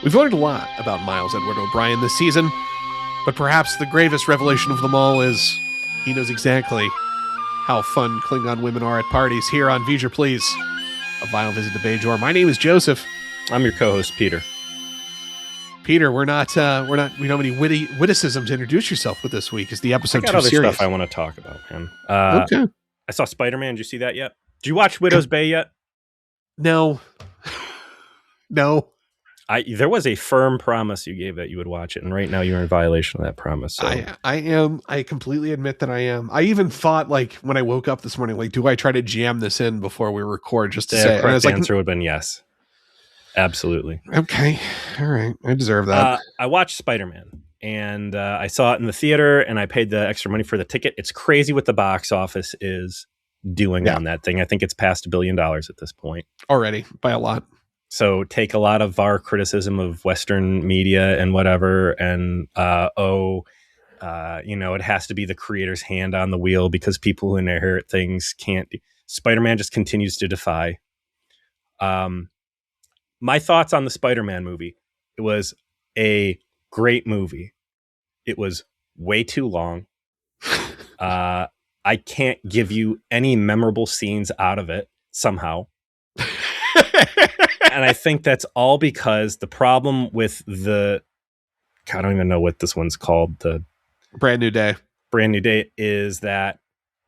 We've learned a lot about Miles Edward O'Brien this season, but perhaps the gravest revelation of them all is he knows exactly how fun Klingon women are at parties. Here on V'ger Please, a vile visit to Bajor. My name is Joseph. I'm your co-host, Peter. Peter, we don't have any witticism to introduce yourself with this week. Is the episode I got too other serious? stuff I want to talk about, man. Okay. I saw Spider-Man. Did you see that yet? Did you watch Widow's Bay yet? No. There was a firm promise you gave that you would watch it, and right now you're in violation of that promise. So. I am. I completely admit that I am. I even thought, like, when I woke up this morning, like, do I try to jam this in before we record just to say? The correct answer would have been yes. Absolutely. Okay. All right. I deserve that. I watched Spider-Man, and I saw it in the theater, and I paid the extra money for the ticket. It's crazy what the box office is doing on that thing. I think it's past $1 billion at this point. Already, by a lot. So take a lot of our criticism of Western media and whatever, and it has to be the creator's hand on the wheel because people who inherit things can't. Spider-Man just continues to defy. My thoughts on the Spider-Man movie: it was a great movie. It was way too long. I can't give you any memorable scenes out of it somehow. And I think that's all because the problem with I don't even know what this one's called. The Brand New Day is that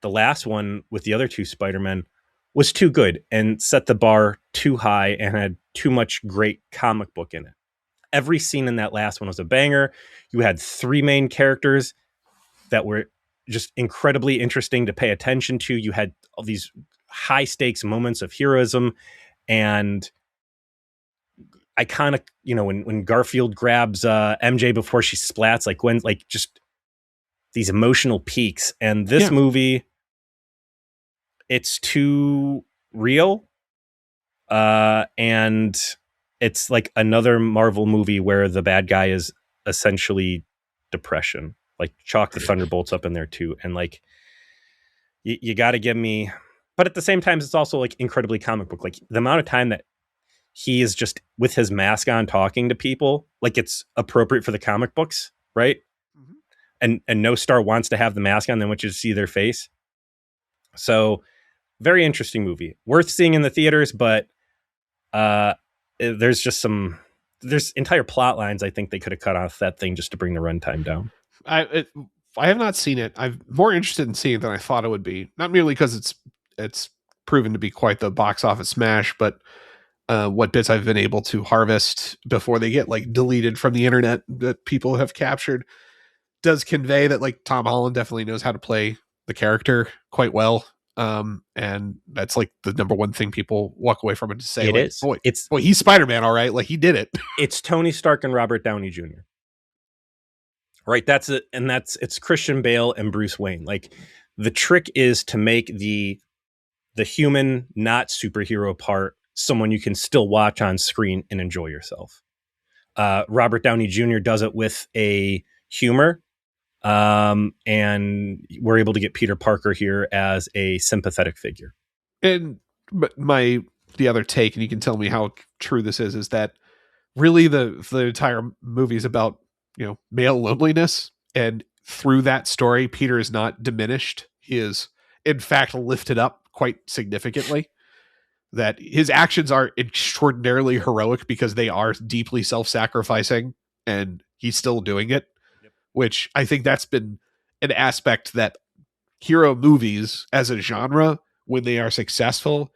the last one with the other two Spider-Men was too good and set the bar too high and had too much great comic book in it. Every scene in that last one was a banger. You had three main characters that were just incredibly interesting to pay attention to. You had all these high stakes moments of heroism and iconic, when Garfield grabs MJ before she splats, like Gwen, like just these emotional peaks. And this movie, it's too real. And it's like another Marvel movie where the bad guy is essentially depression. Like chalk the Thunderbolts up in there too. And like, you got to give me, but at the same time, it's also like incredibly comic book. Like the amount of time that he is just with his mask on talking to people, like it's appropriate for the comic books, right? Mm-hmm. And no star wants to have the mask on, then want you to see their face. So very interesting movie, worth seeing in the theaters, but there's entire plot lines I think they could have cut off that thing just to bring the runtime down. I have not seen it. I'm more interested in seeing it than I thought it would be. Not merely because it's proven to be quite the box office smash, but what bits I've been able to harvest before they get like deleted from the internet that people have captured does convey that like Tom Holland definitely knows how to play the character quite well. And that's like the number one thing people walk away from it to say, boy, he's Spider-Man. All right. Like he did it. It's Tony Stark and Robert Downey Jr. Right. That's it. And it's Christian Bale and Bruce Wayne. Like the trick is to make the human, not superhero part someone you can still watch on screen and enjoy yourself. Robert Downey Jr. does it with a humor. And we're able to get Peter Parker here as a sympathetic figure. But the other take, and you can tell me how true this is that really the entire movie is about, male loneliness. And through that story, Peter is not diminished. He is in fact lifted up quite significantly. That his actions are extraordinarily heroic because they are deeply self-sacrificing and he's still doing it. Which I think that's been an aspect that hero movies as a genre, when they are successful,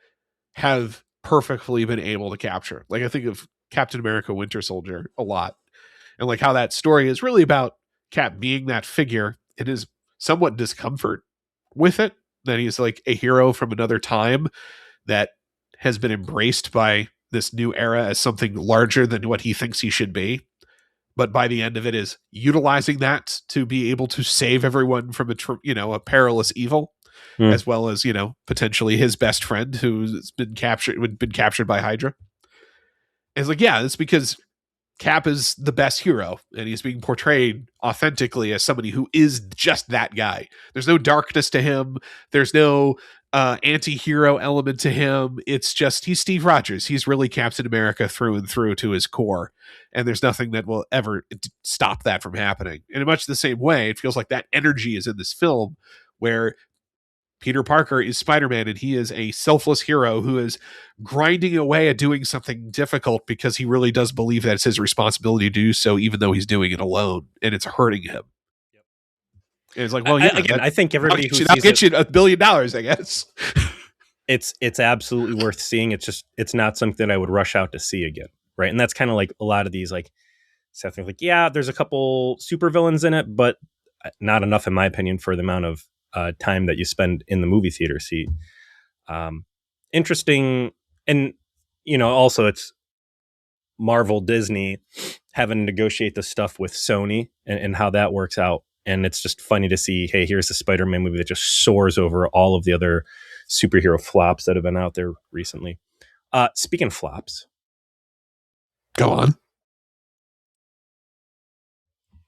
have perfectly been able to capture. Like I think of Captain America Winter Soldier a lot. And like how that story is really about Cap being that figure and his somewhat discomfort with it. That he's like a hero from another time that has been embraced by this new era as something larger than what he thinks he should be. But by the end of it is utilizing that to be able to save everyone from a perilous evil, as well as, potentially his best friend who's been captured by Hydra. And it's like, it's because Cap is the best hero and he's being portrayed authentically as somebody who is just that guy. There's no darkness to him. There's no anti-hero element to him. It's just he's Steve Rogers. He's really Captain America through and through to his core, and there's nothing that will ever stop that from happening. And in much the same way, it feels like that energy is in this film, where Peter Parker is Spider-Man, and he is a selfless hero who is grinding away at doing something difficult because he really does believe that it's his responsibility to do so, even though he's doing it alone and it's hurting him. And it's like, well, yeah, I think everybody who I'll sees get you $1 billion, I guess. It's absolutely worth seeing. It's not something I would rush out to see again, right? And that's kind of like a lot of these, like Seth, like, yeah, there's a couple supervillains in it, but not enough, in my opinion, for the amount of time that you spend in the movie theater seat. Interesting, and also it's Marvel Disney having to negotiate the stuff with Sony and how that works out. And it's just funny to see, hey, here's a Spider-Man movie that just soars over all of the other superhero flops that have been out there recently. Speaking of flops. Go on.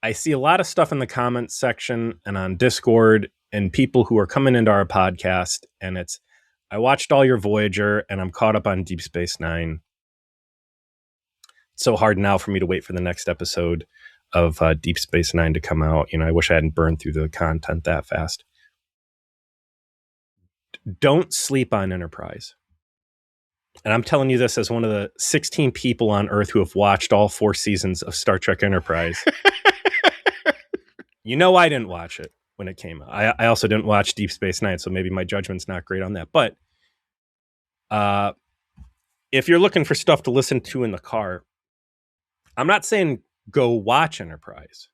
I see a lot of stuff in the comments section and on Discord and people who are coming into our podcast. And I watched all your Voyager and I'm caught up on Deep Space Nine. It's so hard now for me to wait for the next episode of Deep Space Nine to come out. I wish I hadn't burned through the content that fast. Don't sleep on Enterprise. And I'm telling you this as one of the 16 people on Earth who have watched all 4 seasons of Star Trek Enterprise. I didn't watch it when it came out. I also didn't watch Deep Space Nine, so maybe my judgment's not great on that. But if you're looking for stuff to listen to in the car, I'm not saying go watch Enterprise.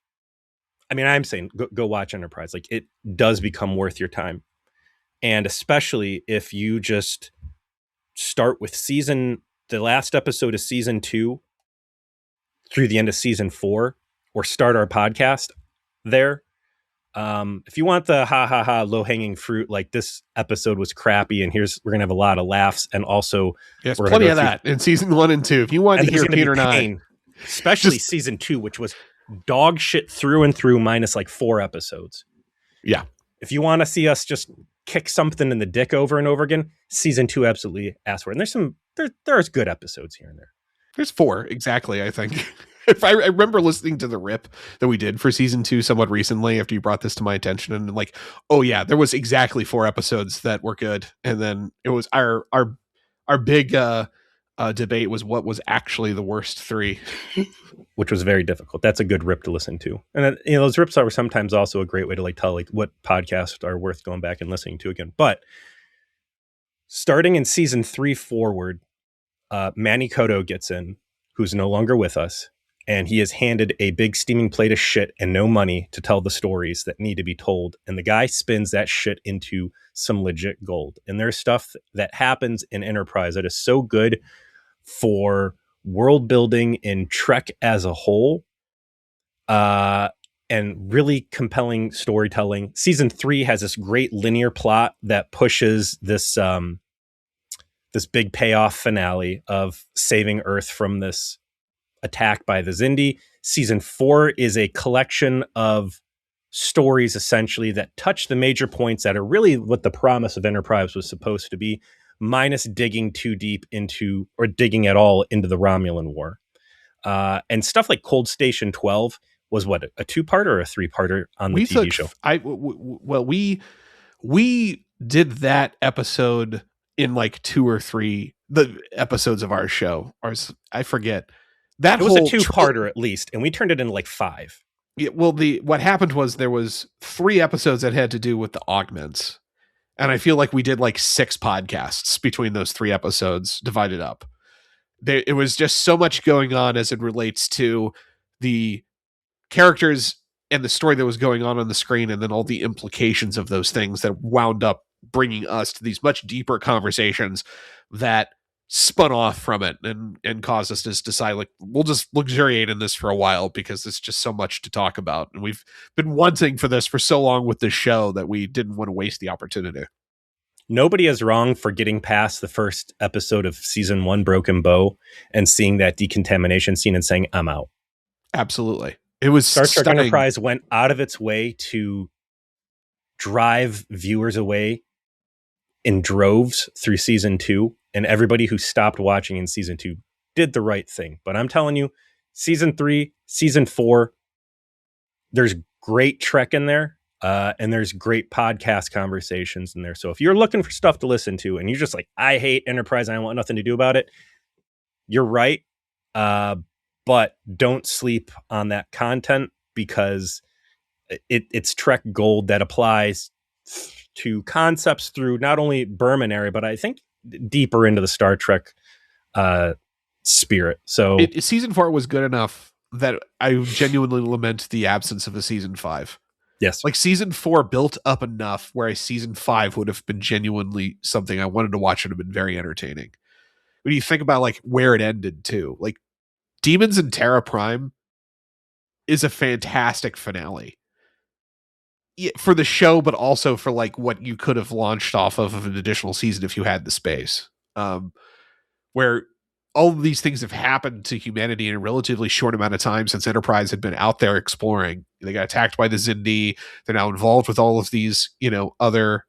I mean, I'm saying go watch Enterprise. Like, it does become worth your time. And especially if you just start with the last episode of season 2 through the end of season 4, or start our podcast there. If you want the low hanging fruit, like this episode was crappy and we're going to have a lot of laughs. And also there's plenty of that in season 1 and 2. If you want to hear Peter and I, especially season 2, which was dog shit through and through, minus like 4 episodes. Yeah. If you want to see us just kick something in the dick over and over again, season 2 absolutely ask for it. And there's good episodes here and there. There's 4 exactly, I think. If I remember listening to the rip that we did for season 2 somewhat recently after you brought this to my attention, and like, oh yeah, there was exactly 4 episodes that were good, and then it was our big debate was what was actually the worst 3, which was very difficult. That's a good rip to listen to, and those rips are sometimes also a great way to like tell like what podcasts are worth going back and listening to again. But starting in season 3 forward, Manny Koto gets in, who's no longer with us. And he is handed a big steaming plate of shit and no money to tell the stories that need to be told. And the guy spins that shit into some legit gold. And there's stuff that happens in Enterprise that is so good for world building in Trek as a whole. And really compelling storytelling. Season 3 has this great linear plot that pushes this big payoff finale of saving Earth from this attack by the Xindi. Season 4 is a collection of stories essentially that touch the major points that are really what the promise of Enterprise was supposed to be, minus digging too deep into, or digging at all into the Romulan War. And stuff like Cold Station 12 was what, a 2-parter or a 3-parter on the TV show? We did that episode in like 2 or 3 the episodes of our show. I forget. It was a 2-parter at least, and we turned it into like 5. Yeah, well, what happened was there was 3 episodes that had to do with the augments, and I feel like we did like 6 podcasts between those 3 episodes divided up. It was just so much going on as it relates to the characters and the story that was going on the screen, and then all the implications of those things that wound up bringing us to these much deeper conversations that spun off from it and caused us to just decide, like, we'll just luxuriate in this for a while because there's just so much to talk about. And we've been wanting for this for so long with this show that we didn't want to waste the opportunity. Nobody is wrong for getting past the first episode of season 1, Broken Bow, and seeing that decontamination scene and saying, I'm out. Absolutely. It was Star Trek stunning. Enterprise went out of its way to drive viewers away in droves through season 2, and everybody who stopped watching in season 2 did the right thing. But I'm telling you, season 3, season 4, there's great Trek in there, and there's great podcast conversations in there. So if you're looking for stuff to listen to and you're just like, I hate Enterprise and I want nothing to do about it, you're right. But don't sleep on that content, because it's Trek gold that applies to concepts through not only Berman area, but I think deeper into the Star Trek spirit. So season 4 was good enough that I genuinely lament the absence of a season 5. yes, Like season 4 built up enough where a season 5 would have been genuinely something I wanted to watch. It would have been very entertaining. When you think about like where it ended too, like Demons and Terra Prime is a fantastic finale for the show, but also for like what you could have launched off of an additional season if you had the space. Where all of these things have happened to humanity in a relatively short amount of time since Enterprise had been out there exploring. They got attacked by the Xindi. They're now involved with all of these, other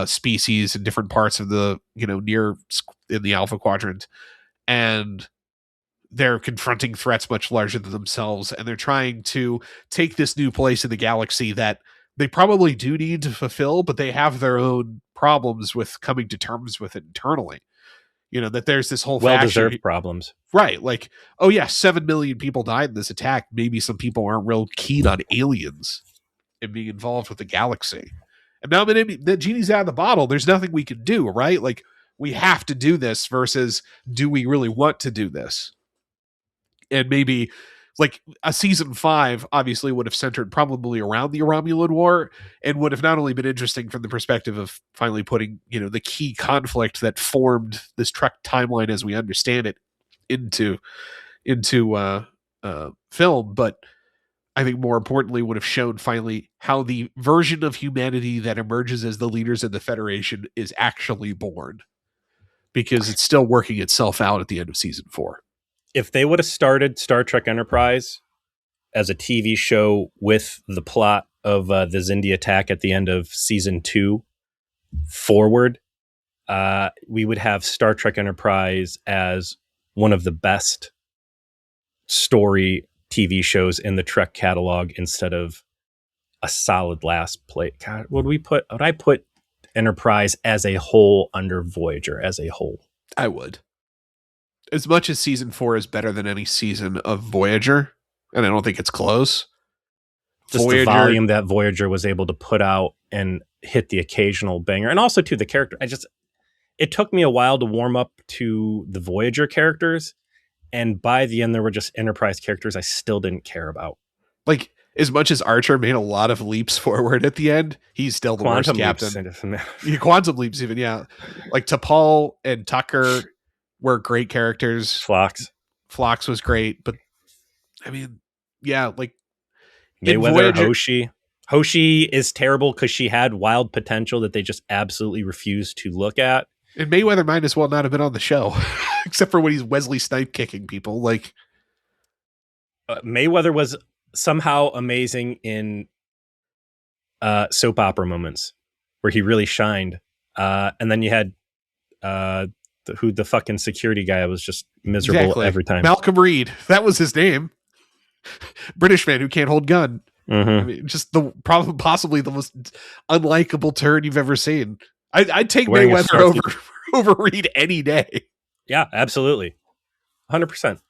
species in different parts of the, near in the Alpha Quadrant. And they're confronting threats much larger than themselves. And they're trying to take this new place in the galaxy that they probably do need to fulfill, but they have their own problems with coming to terms with it internally. That there's this whole well-deserved problems. Right. Like, oh yeah, 7 million people died in this attack. Maybe some people aren't real keen on aliens and being involved with the galaxy. And now the genie's out of the bottle. There's nothing we can do, right? Like, we have to do this versus do we really want to do this? And maybe like a season 5 obviously would have centered probably around the Romulan War and would have not only been interesting from the perspective of finally putting, the key conflict that formed this Trek timeline as we understand it into film, but I think more importantly would have shown finally how the version of humanity that emerges as the leaders of the Federation is actually born, because it's still working itself out at the end of season 4. If they would have started Star Trek Enterprise as a TV show with the plot of the Xindi attack at the end of season 2 forward, we would have Star Trek Enterprise as one of the best story TV shows in the Trek catalog instead of a solid last place. God, would I put Enterprise as a whole under Voyager as a whole? I would. As much as season 4 is better than any season of Voyager, and I don't think it's close. Just the volume that Voyager was able to put out and hit the occasional banger. And also to the character. It took me a while to warm up to the Voyager characters. And by the end, there were just Enterprise characters I still didn't care about. Like, as much as Archer made a lot of leaps forward at the end, he's still the worst captain. Quantum leaps even, yeah. Like T'Pol and Tucker were great characters. Phlox was great, but I mean, yeah, like Mayweather, Hoshi. Hoshi is terrible because she had wild potential that they just absolutely refused to look at. And Mayweather might as well not have been on the show, except for when he's Wesley Snipe kicking people. Like Mayweather was somehow amazing in soap opera moments where he really shined. And then you had the fucking security guy was just miserable every time. Malcolm Reed, that was his name. British man who can't hold gun. Mm-hmm. I mean, just possibly the most unlikable turd you've ever seen. I'd take Mayweather over Reed any day. Yeah, absolutely, 100%.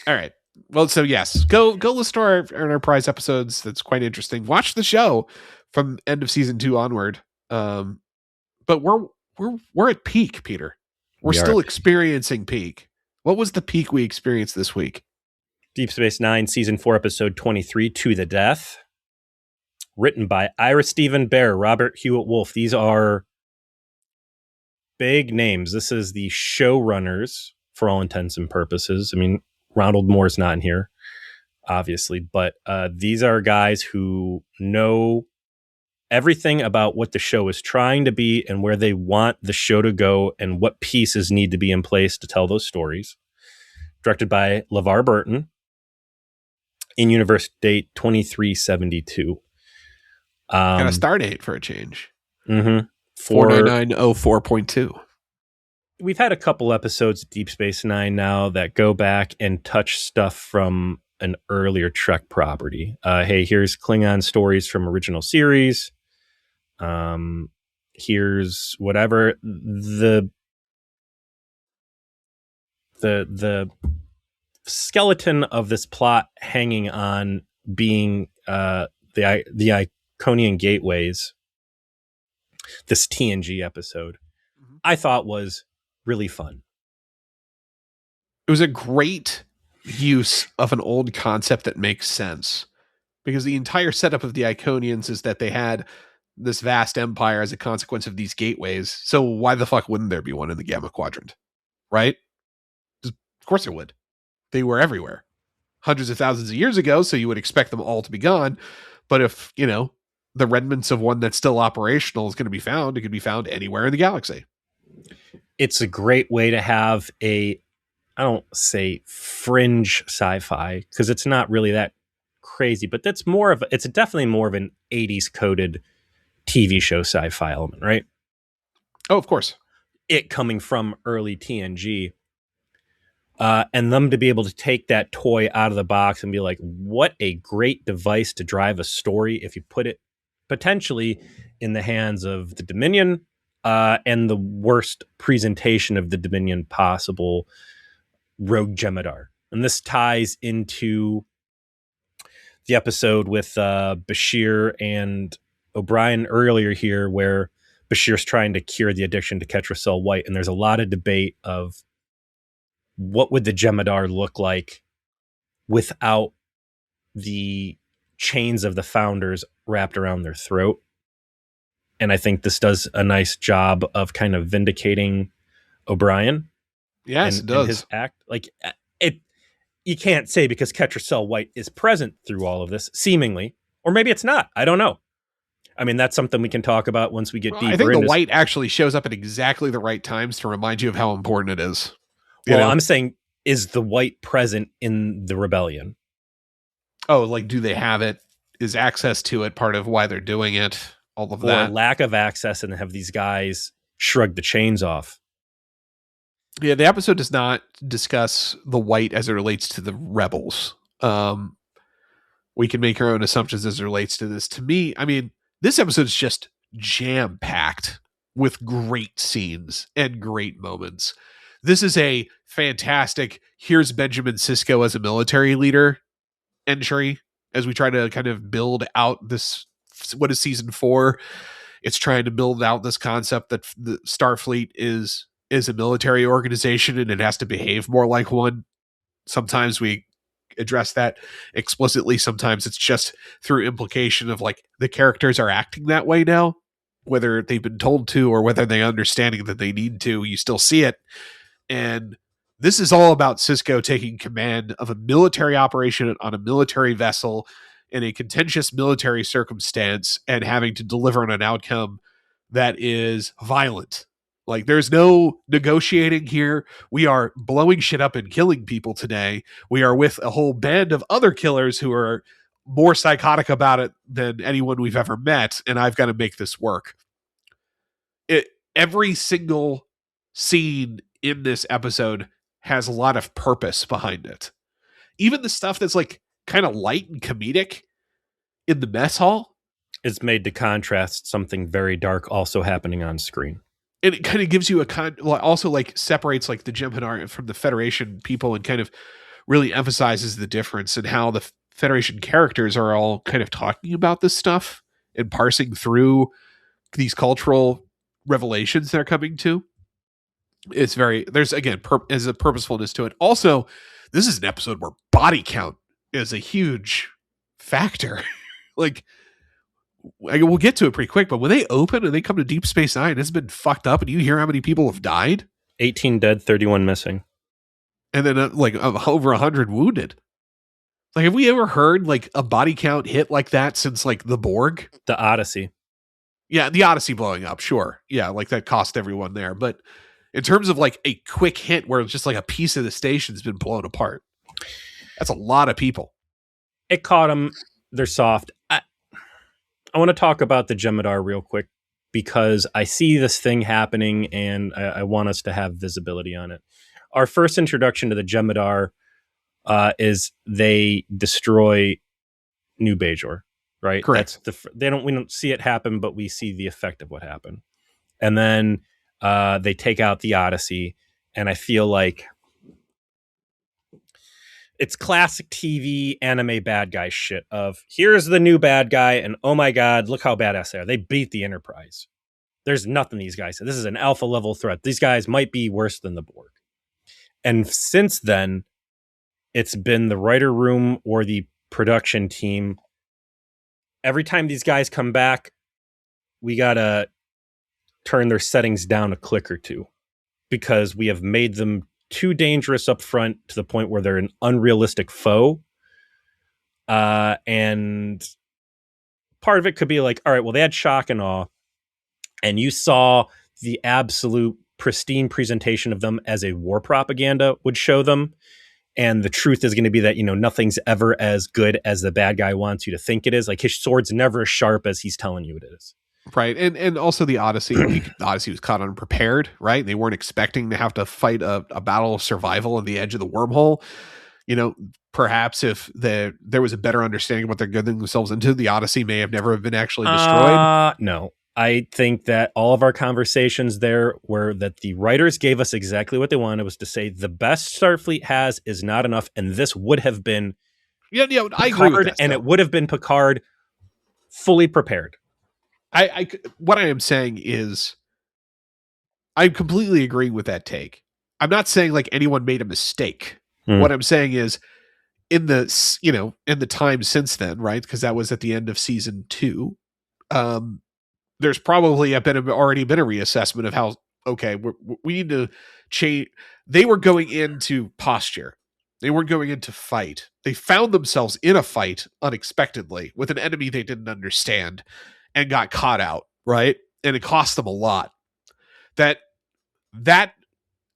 All right. Well, so yes, go listen to our Enterprise episodes. That's quite interesting. Watch the show from end of season 2 onward. But we're at peak, Peter. We're still experiencing peak. What was the peak we experienced this week? Deep Space Nine, Season 4, Episode 23, To the Death. Written by Ira Stephen Bear, Robert Hewitt Wolf. These are big names. This is the showrunners, for all intents and purposes. I mean, Ronald Moore's not in here, obviously. But these are guys who know everything about what the show is trying to be and where they want the show to go and what pieces need to be in place to tell those stories. Directed by LeVar Burton. In-universe date 2372. Got a star date for a change. Mm-hmm. for 49904.2. we've had a couple episodes of Deep Space Nine now that go back and touch stuff from an earlier Trek property. Hey, here's Klingon stories from original series. Here's whatever the skeleton of this plot hanging on being the Iconian gateways. This TNG episode, I thought was really fun. It was a great use of an old concept that makes sense, because the entire setup of the Iconians is that they had this vast empire as a consequence of these gateways. So why the fuck wouldn't there be one in the Gamma Quadrant? Right? Of course there would. They were everywhere. Hundreds of thousands of years ago, so you would expect them all to be gone. But if, the remnants of one that's still operational is going to be found, it could be found anywhere in the galaxy. It's a great way to have I don't say fringe sci-fi, because it's not really that crazy, but it's definitely more of an 80s coded TV show sci-fi element, right? Oh, of course. It coming from early TNG. And them to be able to take that toy out of the box and be like, what a great device to drive a story if you put it potentially in the hands of the Dominion, and the worst presentation of the Dominion possible, Rogue Jemadar. And this ties into the episode with Bashir and O'Brien earlier here, where Bashir's trying to cure the addiction to Ketracel White. And there's a lot of debate of what would the Jemadar look like without the chains of the founders wrapped around their throat. And I think this does a nice job of kind of vindicating O'Brien. Yes, it does. And his act. Like, you can't say because Ketracel White is present through all of this, seemingly. Or maybe it's not. I don't know. I mean, that's something we can talk about once we get deeper I think into the white actually shows up at exactly the right times to remind you of how important it is. Well, I'm saying, is the white present in the rebellion? Oh, like, do they have it? Is access to it part of why they're doing it? All of that. Or lack of access, and have these guys shrug the chains off? Yeah, the episode does not discuss the white as it relates to the rebels. We can make our own assumptions as it relates to this. To me, I mean, this episode is just jam-packed with great scenes and great moments. This is a fantastic, here's Benjamin Sisko as a military leader entry as we try to kind of build out this, what is season 4? It's trying to build out this concept that the Starfleet is a military organization and it has to behave more like one. Sometimes we address that explicitly. Sometimes it's just through implication of like the characters are acting that way now, whether they've been told to or whether they understanding that they need to, you still see it. And this is all about Sisko taking command of a military operation on a military vessel in a contentious military circumstance and having to deliver on an outcome that is violent. Like, there's no negotiating here. We are blowing shit up and killing people today. We are with a whole band of other killers who are more psychotic about it than anyone we've ever met, and I've got to make this work. Every single scene in this episode has a lot of purpose behind it. Even the stuff that's like kind of light and comedic in the mess hall is made to contrast something very dark also happening on screen. And it kind of gives you also like separates like the Jem'Hadar from the Federation people and kind of really emphasizes the difference and how the Federation characters are all kind of talking about this stuff and parsing through these cultural revelations they're coming to. It's there's again, there's a purposefulness to it. Also, this is an episode where body count is a huge factor. Like, we'll get to it pretty quick, but when they open and they come to Deep Space Nine, it's been fucked up, and you hear how many people have died. 18 dead, 31 missing, and then over 100 wounded. Like, have we ever heard like a body count hit like that since like the Borg, the Odyssey? Yeah, the Odyssey blowing up, sure, yeah, like that cost everyone there. But in terms of like a quick hit where it's just like a piece of the station's been blown apart, that's a lot of people. It caught them. They're soft. I want to talk about the Jem'Hadar real quick because I see this thing happening and I want us to have visibility on it. Our first introduction to the Jem'Hadar is they destroy New Bajor, right? Correct. We don't see it happen, but we see the effect of what happened. And then they take out the Odyssey, and I feel like it's classic TV anime bad guy shit of here's the new bad guy, and oh my god, look how badass they are. They beat the Enterprise. There's nothing these guys say. This is an alpha level threat. These guys might be worse than the Borg. And since then, it's been the writer room or the production team. Every time these guys come back, we gotta turn their settings down a click or two because we have made them too dangerous up front to the point where they're an unrealistic foe. And part of it could be like, all right, well, they had shock and awe, and you saw the absolute pristine presentation of them as a war propaganda would show them. And the truth is going to be that, nothing's ever as good as the bad guy wants you to think it is. Like his sword's never as sharp as he's telling you it is. Right. And also the Odyssey. The Odyssey was caught unprepared, right? They weren't expecting to have to fight a battle of survival on the edge of the wormhole. Perhaps if there was a better understanding of what they're getting themselves into, the Odyssey may have never been actually destroyed. No. I think that all of our conversations there were that the writers gave us exactly what they wanted, was to say the best Starfleet has is not enough, and this would have been Picard, I agree with that, and it would have been Picard fully prepared. What I am saying is I'm completely agreeing with that take. I'm not saying like anyone made a mistake. What I'm saying is in the time since then, right? Because that was at the end of season 2. There's probably already been a reassessment of how, okay, we need to change. They were going into posture. They weren't going into fight. They found themselves in a fight unexpectedly with an enemy they didn't understand and got caught out, right? And it cost them a lot. That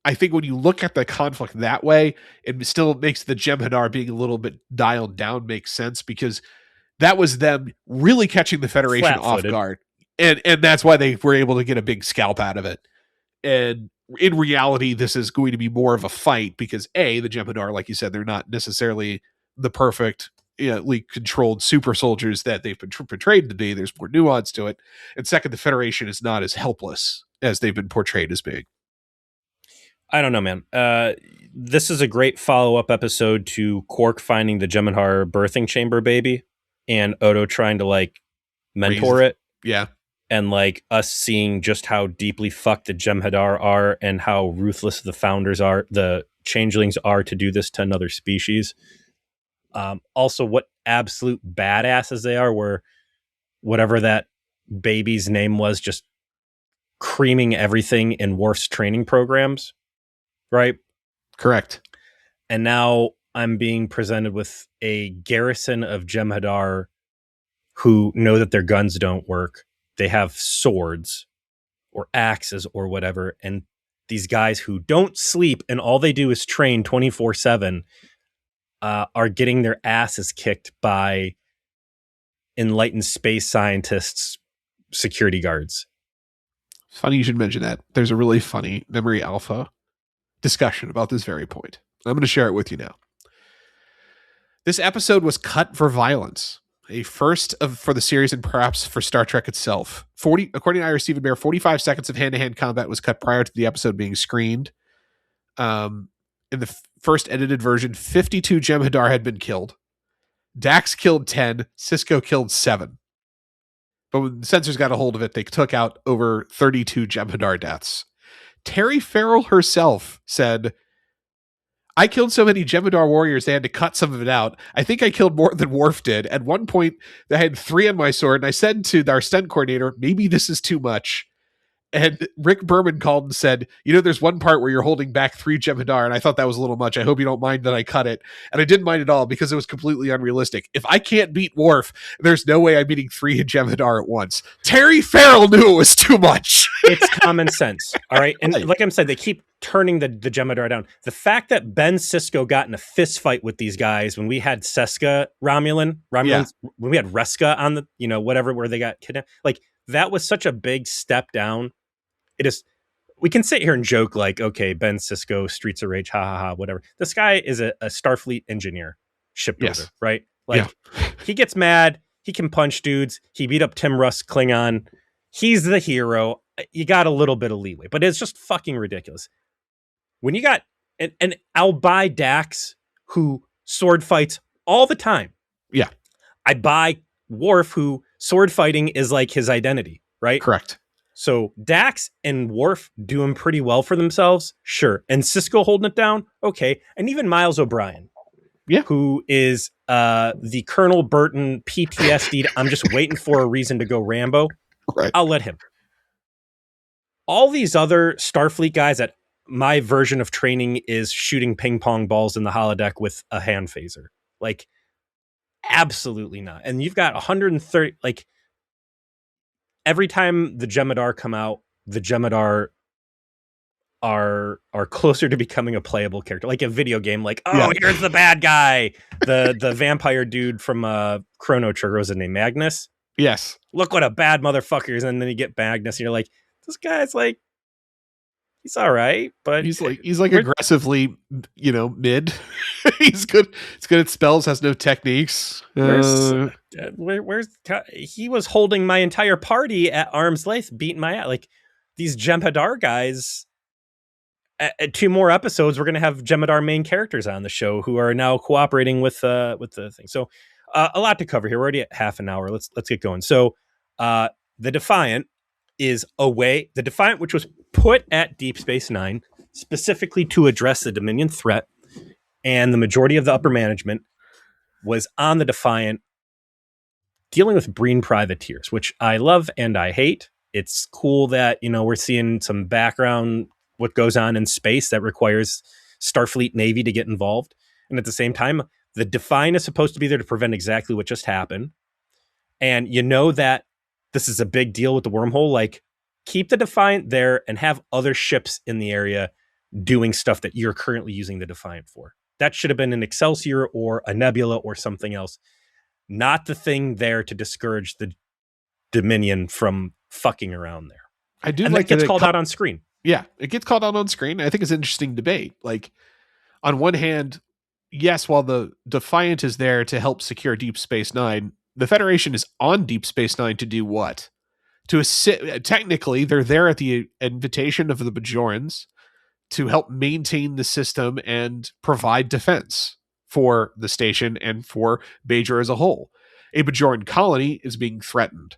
I think when you look at the conflict that way, it still makes the Jem'Hadar being a little bit dialed down make sense, because that was them really catching the Federation off guard. And that's why they were able to get a big scalp out of it. And in reality, this is going to be more of a fight because the Jem'Hadar, like you said, they're not necessarily the perfect controlled super soldiers that they've been portrayed to be. There's more nuance to it. And second, the Federation is not as helpless as they've been portrayed as being. I don't know, man. This is a great follow-up episode to Quark finding the Jem'Hadar birthing chamber baby and Odo trying to mentor it. Yeah. And us seeing just how deeply fucked the Jem'Hadar are and how ruthless the founders are, the changelings are to do this to another species. Also, what absolute badasses they are, where whatever that baby's name was, just creaming everything in Worf's training programs, right? Correct. And now I'm being presented with a garrison of Jem'Hadar who know that their guns don't work. They have swords or axes or whatever. And these guys who don't sleep and all they do is train 24/7 are getting their asses kicked by enlightened space scientists, security guards. Funny you should mention that. There's a really funny Memory Alpha discussion about this very point. I'm going to share it with you now. This episode was cut for violence. A first for the series and perhaps for Star Trek itself. According to Ira Stephen Bear, 45 seconds of hand-to-hand combat was cut prior to the episode being screened. In the first edited version, 52 Jem'Hadar had been killed. Dax killed 10. Sisko killed 7. But when the censors got a hold of it, they took out over 32 Jem'Hadar deaths. Terry Farrell herself said, I killed so many Jem'Hadar warriors, they had to cut some of it out. I think I killed more than Worf did. At one point, I had 3 on my sword, and I said to our stunt coordinator, maybe this is too much. And Rick Berman called and said, there's one part where you're holding back 3 Jem'Hadar, and I thought that was a little much. I hope you don't mind that I cut it. And I didn't mind at all because it was completely unrealistic. If I can't beat Worf, there's no way I'm beating 3 Jem'Hadar at once. Terry Farrell knew it was too much. It's common sense, all right? And like I'm saying, they keep turning the Jem'Hadar down. The fact that Ben Sisko got in a fist fight with these guys when we had Seska Romulan, when we had Reska on the, whatever, where they got kidnapped, that was such a big step down. It is. We can sit here and joke like, okay, Ben Sisko, Streets of Rage, ha ha ha, whatever. This guy is a Starfleet engineer, shipbuilder, Yes. right? Yeah. Like, he gets mad, he can punch dudes, he beat up Tim Russ Klingon, he's the hero. You got a little bit of leeway, but it's just fucking ridiculous. When you got, and I'll buy Dax, who sword fights all the time. Yeah. I buy Worf, who sword fighting is like his identity, right? Correct. So Dax and Worf doing pretty well for themselves, sure. And Sisko holding it down, okay. And even Miles O'Brien, Yeah. who is the Colonel Burton PTSD. I'm just waiting for a reason to go Rambo. Right. I'll let him. All these other Starfleet guys that my version of training is shooting ping pong balls in the holodeck with a hand phaser. Like, absolutely not. And you've got 130, like, every time the Jem'Hadar come out, the Jem'Hadar are closer to becoming a playable character, like a video game. Like, oh, here's the bad guy, the vampire dude from Chrono Trigger. Was his name Magnus? Yes. Look what a bad motherfucker is, and then you get Magnus, and you're like, this guy's like, he's all right, but he's like aggressively, mid. He's good. It's good at spells. Has no techniques. Where's he was holding my entire party at arm's length, beating my ass. Like, these Jem'Hadar guys. At 2 more episodes, we're going to have Jem'Hadar main characters on the show who are now cooperating with the thing. So a lot to cover here. We're already at half an hour. Let's get going. So the Defiant is away. The Defiant, which was put at Deep Space Nine specifically to address the Dominion threat, and the majority of the upper management was on the Defiant dealing with Breen privateers, which I love and I hate. It's cool that, we're seeing some background, what goes on in space that requires Starfleet Navy to get involved. And at the same time, the Defiant is supposed to be there to prevent exactly what just happened. And that this is a big deal with the wormhole. Like, keep the Defiant there and have other ships in the area doing stuff that you're currently using the Defiant for. That should have been an Excelsior or a Nebula or something else. Not the thing there to discourage the Dominion from fucking around there. I do and like that gets called out on screen. Yeah, it gets called out on screen. I think it's an interesting debate. Like, on one hand, yes, while the Defiant is there to help secure Deep Space Nine, the Federation is on Deep Space Nine to do what? To assist. Technically, they're there at the invitation of the Bajorans to help maintain the system and provide defense for the station and for Bajor as a whole. A Bajoran colony is being threatened.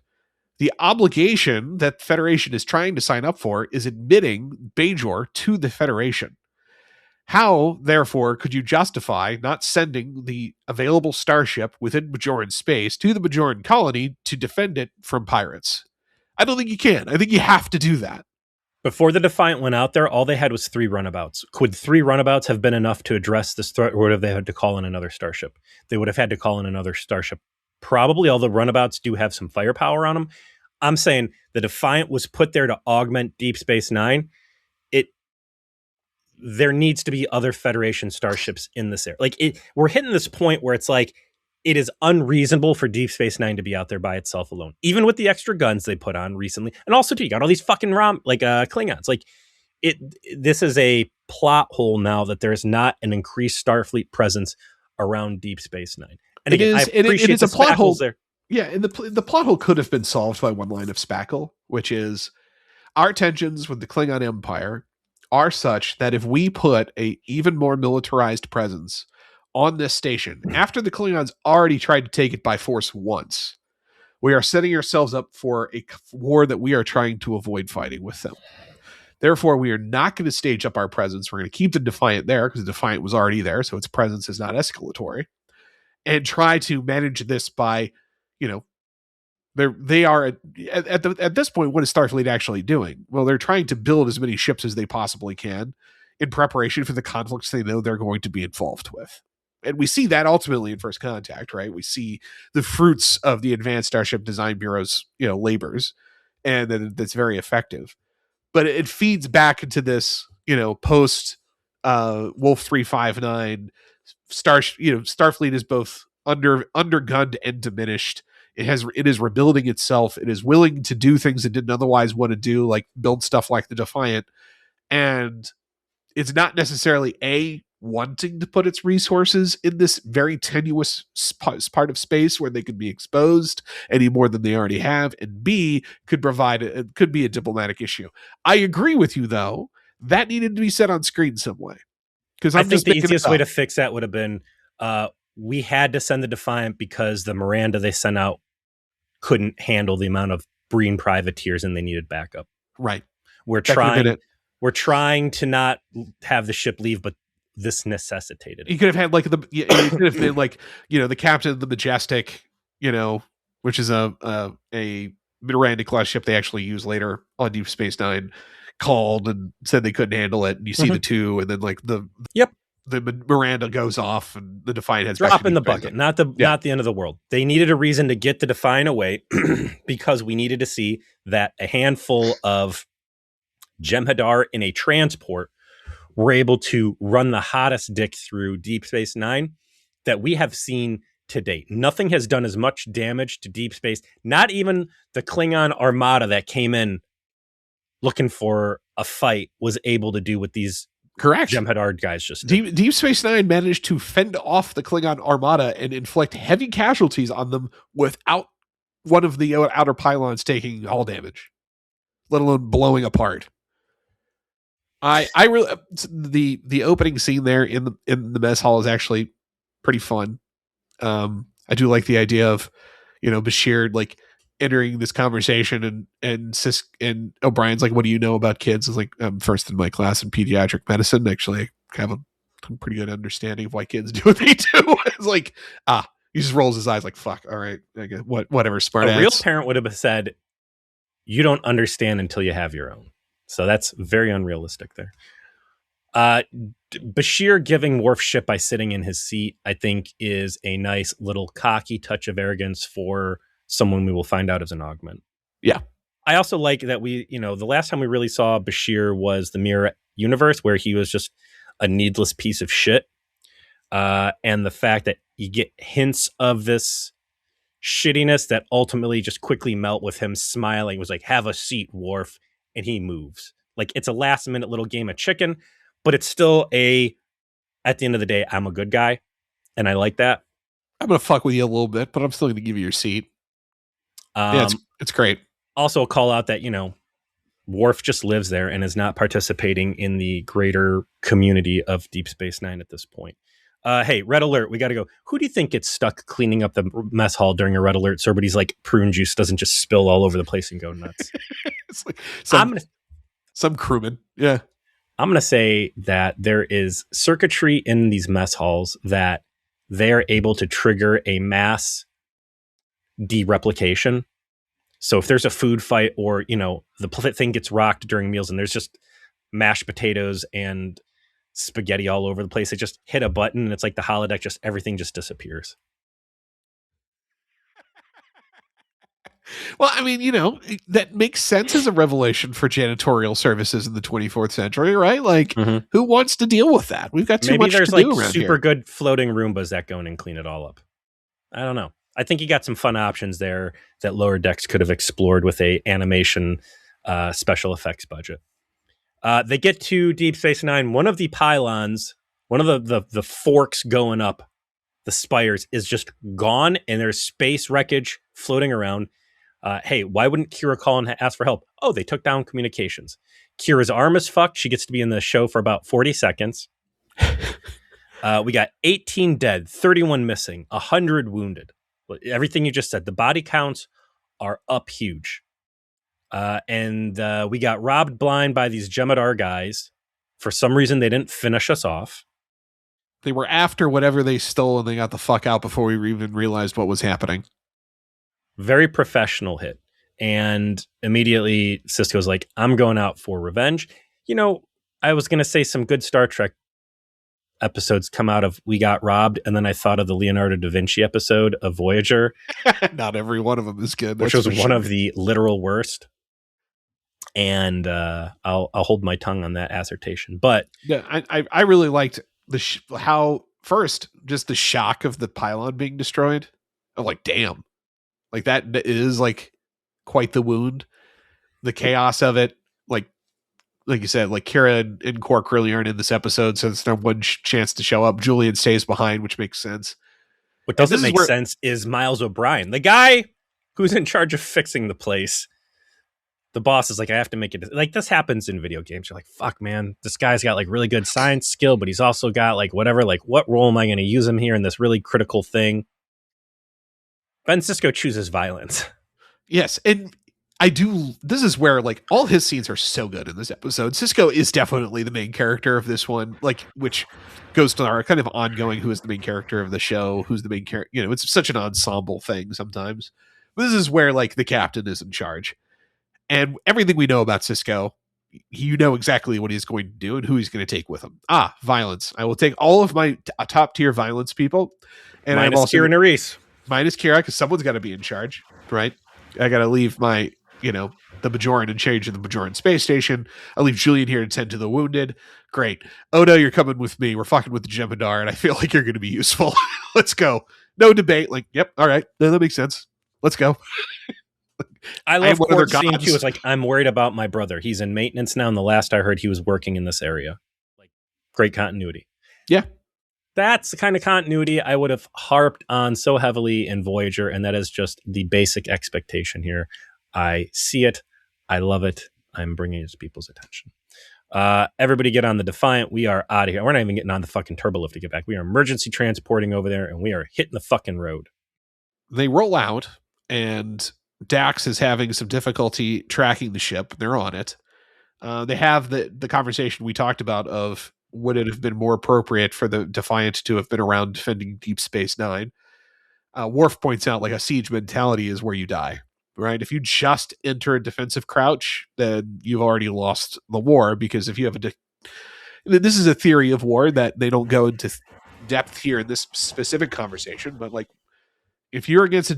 The obligation that the Federation is trying to sign up for is admitting Bajor to the Federation. How, therefore, could you justify not sending the available starship within Bajoran space to the Bajoran colony to defend it from pirates? I don't think you can. I think you have to do that. Before the Defiant went out there, all they had was 3 runabouts. Could 3 runabouts have been enough to address this threat, or would have they had to call in another starship? They would have had to call in another starship. Probably, all the runabouts do have some firepower on them. I'm saying the Defiant was put there to augment Deep Space Nine. There needs to be other Federation starships in this area. Like, we're hitting this point where it's like, it is unreasonable for Deep Space Nine to be out there by itself alone, even with the extra guns they put on recently. And also, too, you got all these fucking Klingons. Like, this is a plot hole now that there is not an increased Starfleet presence around Deep Space Nine. And again, I appreciate it is a plot hole there. Yeah, and the plot hole could have been solved by one line of spackle, which is our tensions with the Klingon Empire are such that if we put a even more militarized presence on this station, after the Klingons already tried to take it by force once, we are setting ourselves up for a war that we are trying to avoid fighting with them. Therefore, we are not going to stage up our presence. We're going to keep the Defiant there because the Defiant was already there, so its presence is not escalatory, and try to manage this by, they are at this point, what is Starfleet actually doing? Well, they're trying to build as many ships as they possibly can in preparation for the conflicts they know they're going to be involved with. And we see that ultimately in First Contact, right? We see the fruits of the Advanced Starship Design Bureau's, labors, and that's very effective. But it feeds back into this, post Wolf 359 Starfleet is both undergunned and diminished. It is rebuilding itself. It is willing to do things it didn't otherwise want to do, like build stuff like the Defiant. And it's not necessarily wanting to put its resources in this very tenuous part of space where they could be exposed any more than they already have, and B, could be a diplomatic issue. I agree with you though, that needed to be said on screen some way, because I think the easiest way to fix that would have been we had to send the Defiant because the Miranda they sent out couldn't handle the amount of Breen privateers and they needed backup. Right. We're trying to not have the ship leave, but this necessitated it. You could have had like you could have been like, the captain of the Majestic, which is a Miranda class ship they actually use later on Deep Space Nine, called and said they couldn't handle it, and you see the two, and then like the Miranda goes off and the Defiant has drop in the bucket. Not the end of the world. They needed a reason to get the Defiant away because we needed to see that a handful of Jem'Hadar in a transport were able to run the hottest dick through Deep Space Nine that we have seen to date. Nothing has done as much damage to deep space. Not even the Klingon armada that came in looking for a fight was able to do what these Jem'Hadar guys just did. Deep Space Nine managed to fend off the Klingon armada and inflict heavy casualties on them without one of the outer pylons taking all damage, let alone blowing apart. I really the opening scene there in the mess hall is actually pretty fun. I do like the idea of Bashir like entering this conversation and O'Brien's like, "What do you know about kids?" It's like, "I'm first in my class in pediatric medicine. Actually, I have a pretty good understanding of why kids do what they do." It's like, he just rolls his eyes like, "Fuck, all right, I guess, whatever." Smart a real parent would have said, "You don't understand until you have your own." So that's very unrealistic there. Bashir giving Worf shit by sitting in his seat, I think, is a nice little cocky touch of arrogance for someone we will find out is an augment. Yeah. I also like that the last time we really saw Bashir was the Mirror Universe, where he was just a needless piece of shit. And the fact that you get hints of this shittiness that ultimately just quickly melt with him smiling, was like, "Have a seat, Worf," and he moves. Like, it's a last minute little game of chicken, but it's still at the end of the day, I'm a good guy, and I like that. I'm going to fuck with you a little bit, but I'm still going to give you your seat. Yeah, it's great. Also a call out that, Worf just lives there and is not participating in the greater community of Deep Space Nine at this point. Hey, red alert, we got to go. Who do you think gets stuck cleaning up the mess hall during a red alert so everybody's like prune juice doesn't just spill all over the place and go nuts? It's like some crewman. Yeah. I'm going to say that there is circuitry in these mess halls that they are able to trigger a mass de-replication. So if there's a food fight or, the thing gets rocked during meals and there's just mashed potatoes and spaghetti all over the place, they just hit a button and it's like the holodeck, everything just disappears. Well, I mean, that makes sense as a revelation for janitorial services in the 24th century, right? Like, who wants to deal with that? We've got too much to do around here. Maybe there's super good floating Roombas that go in and clean it all up. I don't know. I think you got some fun options there that Lower Decks could have explored with a animation special effects budget. They get to Deep Space Nine. One of the pylons, one of the forks going up, the spires, is just gone, and there's space wreckage floating around. Hey, why wouldn't Kira call and ask for help? Oh, they took down communications. Kira's arm is fucked. She gets to be in the show for about 40 seconds. We got 18 dead, 31 missing, 100 wounded. Everything you just said. The body counts are up huge. And we got robbed blind by these Jem'Hadar guys. For some reason, they didn't finish us off. They were after whatever they stole, and they got the fuck out before we even realized what was happening. Very professional hit. And immediately Sisko's like, "I'm going out for revenge." I was going to say some good Star Trek episodes come out of We Got Robbed, and then I thought of the Leonardo da Vinci episode of Voyager. Not every one of them is good. Which was one of the literal worst. And I'll hold my tongue on that assertion. But yeah, I really liked how first just the shock of the pylon being destroyed. I'm like, damn. Like that is like quite the wound. The chaos of it, like you said, like Kira and Quark really aren't in this episode, so it's their one chance to show up. Julian stays behind, which makes sense. What And doesn't this is make where, sense is Miles O'Brien, the guy who's in charge of fixing the place. The boss is like, I have to make it. Like, this happens in video games. You're like, fuck, man, this guy's got like really good science skill, but he's also got like whatever. Like, what role am I going to use him here in this really critical thing? Ben Sisko chooses violence. yes, and I do. This is where like all his scenes are so good in this episode. Sisko is definitely the main character of this one, like which goes to our kind of ongoing who is the main character of the show, who's the main character. You know, it's such an ensemble thing sometimes. But this is where like the captain is in charge, and everything we know about Sisko, you know exactly what he's going to do and who he's going to take with him. Violence. I will take all of my top tier violence people, and I'm Minus also Kira Nerys. minus Kira because someone's got to be in charge, right? I got to leave my, the Bajoran in charge of the Bajoran space station. I leave Julian here to tend to the wounded. Great. Odo, you're coming with me. We're fucking with the Jem'Hadar, and I feel like you're going to be useful. Let's go. No debate. Like, yep, all right. No, that makes sense. Let's go. I love one of their Quark's scene gods. too. It's like, I'm worried about my brother. He's in maintenance now, and the last I heard, he was working in this area. Like, great continuity. Yeah. That's the kind of continuity I would have harped on so heavily in Voyager, and that is just the basic expectation here. I see it. I love it. I'm bringing it to people's attention. Everybody get on the Defiant. We are out of here. We're not even getting on the fucking turbolift to get back. We are emergency transporting over there, and we are hitting the fucking road. They roll out, and Dax is having some difficulty tracking the ship. They're on it. They have the conversation we talked about of would it have been more appropriate for the Defiant to have been around defending Deep Space Nine. Worf points out like a siege mentality is where you die, right? If you just enter a defensive crouch, then you've already lost the war because if you have this is a theory of war that they don't go into depth here in this specific conversation, but like if you're against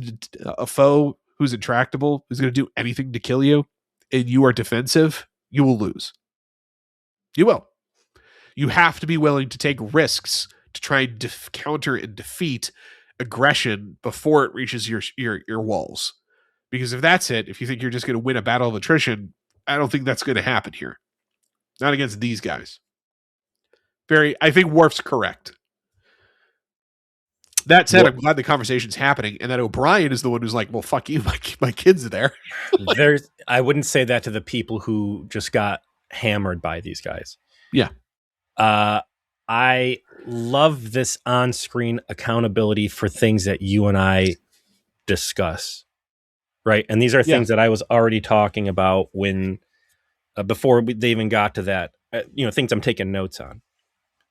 a foe who's intractable, who's going to do anything to kill you, and you are defensive, you will lose. You will. You have to be willing to take risks to try and counter and defeat aggression before it reaches your walls. Because if that's it, if you think you're just going to win a battle of attrition, I don't think that's going to happen here. Not against these guys. I think Worf's correct. That said, I'm glad the conversation's happening, and that O'Brien is the one who's like, well, fuck you, my kids are there. I wouldn't say that to the people who just got hammered by these guys. Yeah. I love this on-screen accountability for things that you and I discuss, right? And these are things that I was already talking about when before they even got to that, things I'm taking notes on.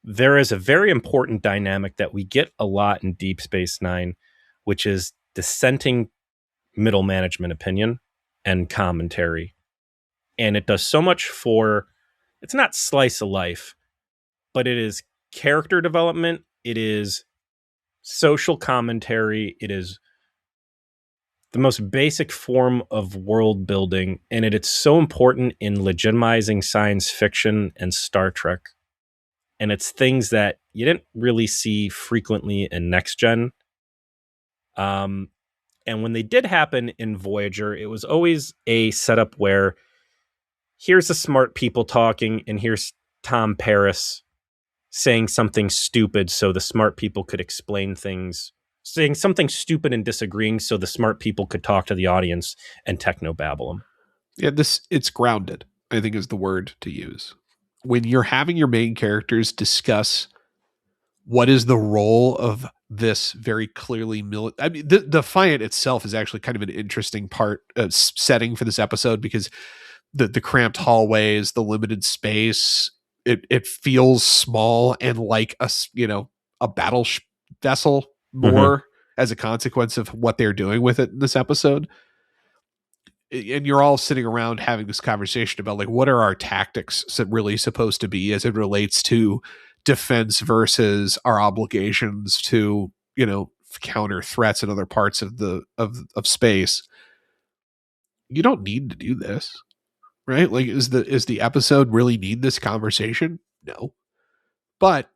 There is a very important dynamic that we get a lot in Deep Space Nine, which is dissenting middle management opinion and commentary. And it does so much for, it's not slice of life, but it is character development. It is social commentary. It is the most basic form of world building. And it's so important in legitimizing science fiction and Star Trek. And it's things that you didn't really see frequently in Next Gen. And when they did happen in Voyager, it was always a setup where here's the smart people talking, and here's Tom Paris saying something stupid so the smart people could explain things, saying something stupid and disagreeing so the smart people could talk to the audience and technobabble them. Yeah, it's grounded, I think is the word to use. When you're having your main characters discuss what is the role of this very clearly I mean, the Defiant itself is actually kind of an interesting setting for this episode because the cramped hallways, the limited space, it feels small and like a battle vessel more as a consequence of what they're doing with it in this episode. And you're all sitting around having this conversation about like what are our tactics really supposed to be as it relates to defense versus our obligations to counter threats in other parts of of space. You don't need to do this, right? Like is the episode really need this conversation? No, but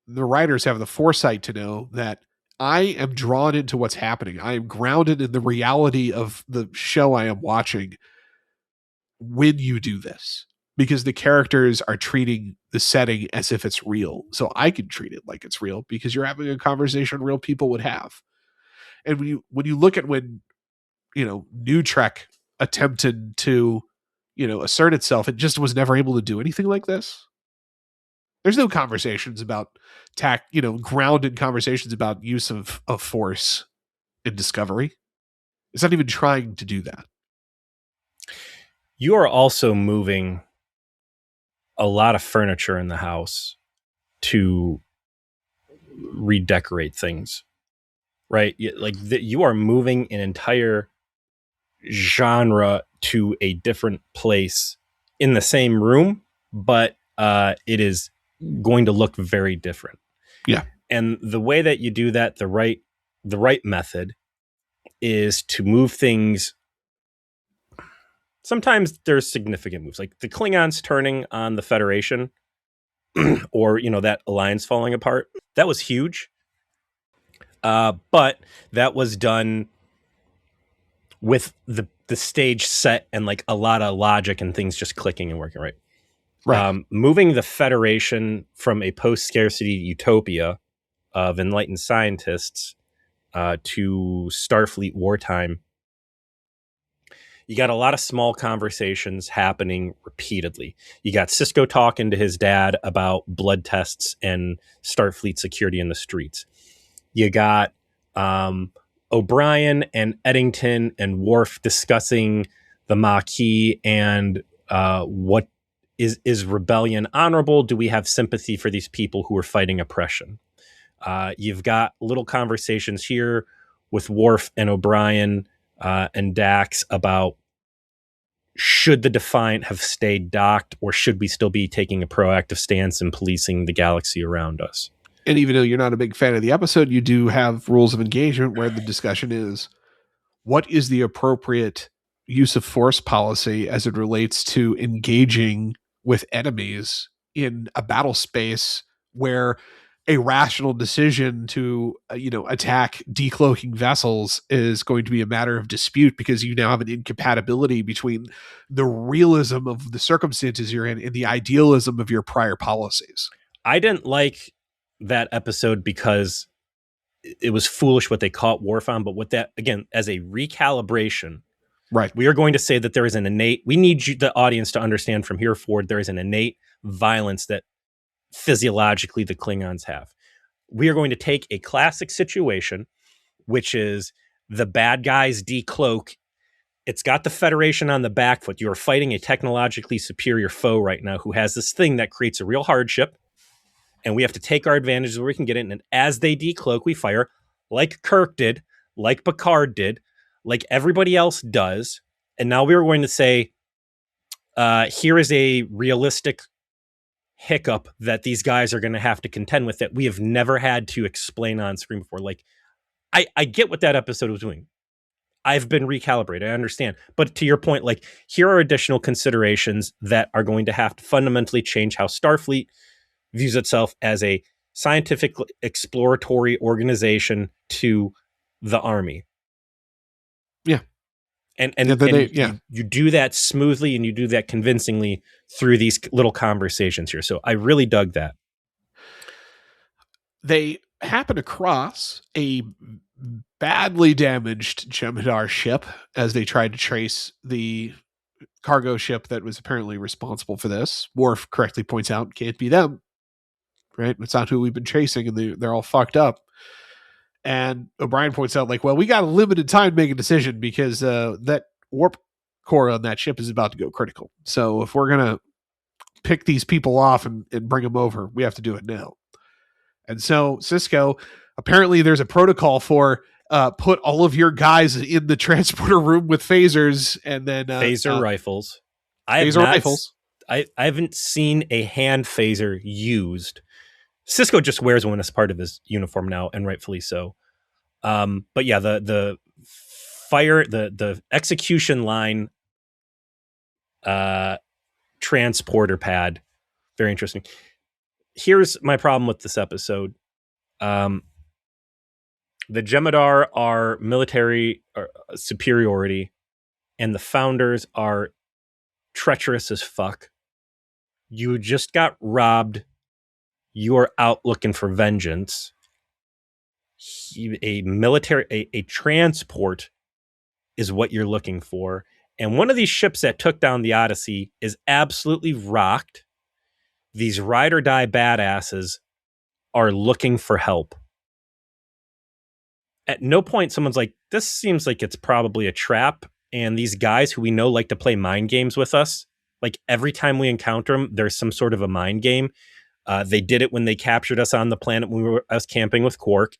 the writers have the foresight to know that I am drawn into what's happening. I am grounded in the reality of the show I am watching when you do this, because the characters are treating the setting as if it's real. So I can treat it like it's real because you're having a conversation real people would have. And when you look at when, New Trek attempted to, assert itself, it just was never able to do anything like this. There's no conversations about grounded conversations about use of force in Discovery. It's not even trying to do that. You are also moving a lot of furniture in the house to redecorate things, right? You are moving an entire genre to a different place in the same room, but it is going to look very different. Yeah. And the way that you do that, the right method, is to move things. Sometimes there's significant moves, like the Klingons turning on the Federation, or that alliance falling apart. That was huge, but that was done with the stage set and like a lot of logic and things just clicking and working right. Moving the Federation from a post-scarcity utopia of enlightened scientists to Starfleet wartime, you got a lot of small conversations happening repeatedly. You got Sisko talking to his dad about blood tests and Starfleet security in the streets. You got O'Brien and Eddington and Worf discussing the Maquis and what is rebellion honorable? Do we have sympathy for these people who are fighting oppression? You've got little conversations here with Worf and O'Brien and Dax about, should the Defiant have stayed docked, or should we still be taking a proactive stance in policing the galaxy around us? And even though you're not a big fan of the episode, you do have rules of engagement where the discussion is, what is the appropriate use of force policy as it relates to engaging with enemies in a battle space where a rational decision to attack decloaking vessels is going to be a matter of dispute, because you now have an incompatibility between the realism of the circumstances you're in and the idealism of your prior policies. I didn't like that episode because it was foolish what they caught Worf on, but with that, again, as a recalibration, right? We are going to say that there is an innate, we need you, the audience, to understand from here forward, there is an innate violence that physiologically the Klingons have. We are going to take a classic situation, which is the bad guys decloak. It's got the Federation on the back foot. You're fighting a technologically superior foe right now who has this thing that creates a real hardship, and we have to take our advantages where we can get it. And as they decloak, we fire, like Kirk did, like Picard did, like everybody else does. And now we are going to say, here is a realistic hiccup that these guys are going to have to contend with that we have never had to explain on screen before. Like, I get what that episode was doing. I've been recalibrated. I understand. But to your point, like, here are additional considerations that are going to have to fundamentally change how Starfleet views itself as a scientific exploratory organization to the Army. Yeah. And yeah. You do that smoothly and you do that convincingly through these little conversations here. So I really dug that. They happen across a badly damaged Jem'Hadar ship as they tried to trace the cargo ship that was apparently responsible for this. Worf correctly points out, can't be them, right? It's not who we've been chasing, and they're all fucked up. And O'Brien points out, like, well, we got a limited time to make a decision because that warp core on that ship is about to go critical. So if we're going to pick these people off and bring them over, we have to do it now. And so Sisko, apparently there's a protocol for put all of your guys in the transporter room with phasers and then phaser rifles. Rifles. I haven't seen a hand phaser used. Sisko just wears one as part of his uniform now, and rightfully so. But yeah, the fire, the execution line transporter pad, very interesting. Here's my problem with this episode. The Jem'Hadar are military superiority, and the Founders are treacherous as fuck. You just got robbed. You are out looking for vengeance. A transport is what you're looking for. And one of these ships that took down the Odyssey is absolutely rocked. These ride or die badasses are looking for help. At no point someone's like, this seems like it's probably a trap. And these guys who we know like to play mind games with us, like every time we encounter them, there's some sort of a mind game. They did it when they captured us on the planet when we were us camping with Quark.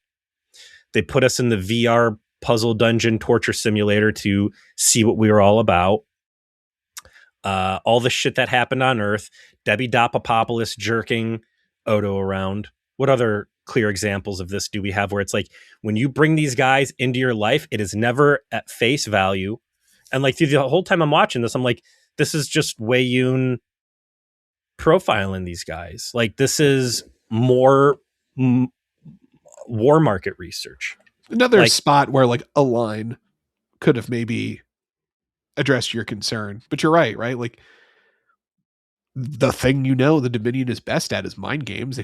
They put us in the VR puzzle dungeon torture simulator to see what we were all about. All the shit that happened on Earth. Debbie Dopapopoulos jerking Odo around. What other clear examples of this do we have where it's like when you bring these guys into your life, it is never at face value. And like through the whole time I'm watching this, I'm like, this is just Weyoun profiling these guys. Like this is more war market research. Another Like, spot where like a line could have maybe addressed your concern, but you're right? Like the thing the Dominion is best at is mind games.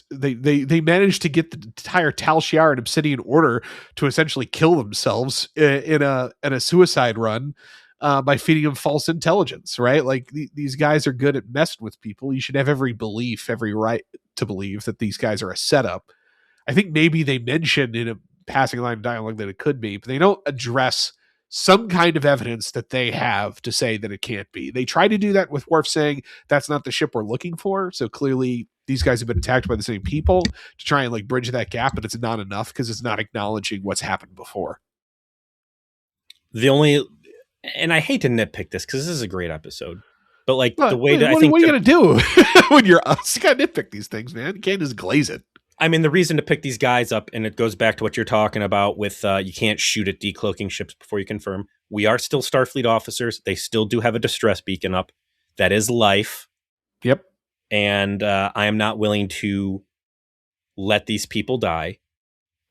They managed to get the entire Tal Shiar and Obsidian Order to essentially kill themselves in a suicide run by feeding them false intelligence, right? Like these guys are good at messing with people. You should have every right to believe that these guys are a setup. I think maybe they mentioned in a passing line of dialogue that it could be, but they don't address some kind of evidence that they have to say that it can't be. They try to do that with Worf saying that's not the ship we're looking for. So clearly these guys have been attacked by the same people to try and like bridge that gap, but it's not enough because it's not acknowledging what's happened before. the only, and I hate to nitpick this because this is a great episode, but like the But way that I what think are you going to do when you're us? You got to nitpick these things, man. You can't just glaze it. I mean, the reason to pick these guys up, and it goes back to what you're talking about with you can't shoot at decloaking ships before you confirm. We are still Starfleet officers. They still do have a distress beacon up. That is life. Yep. And I am not willing to let these people die.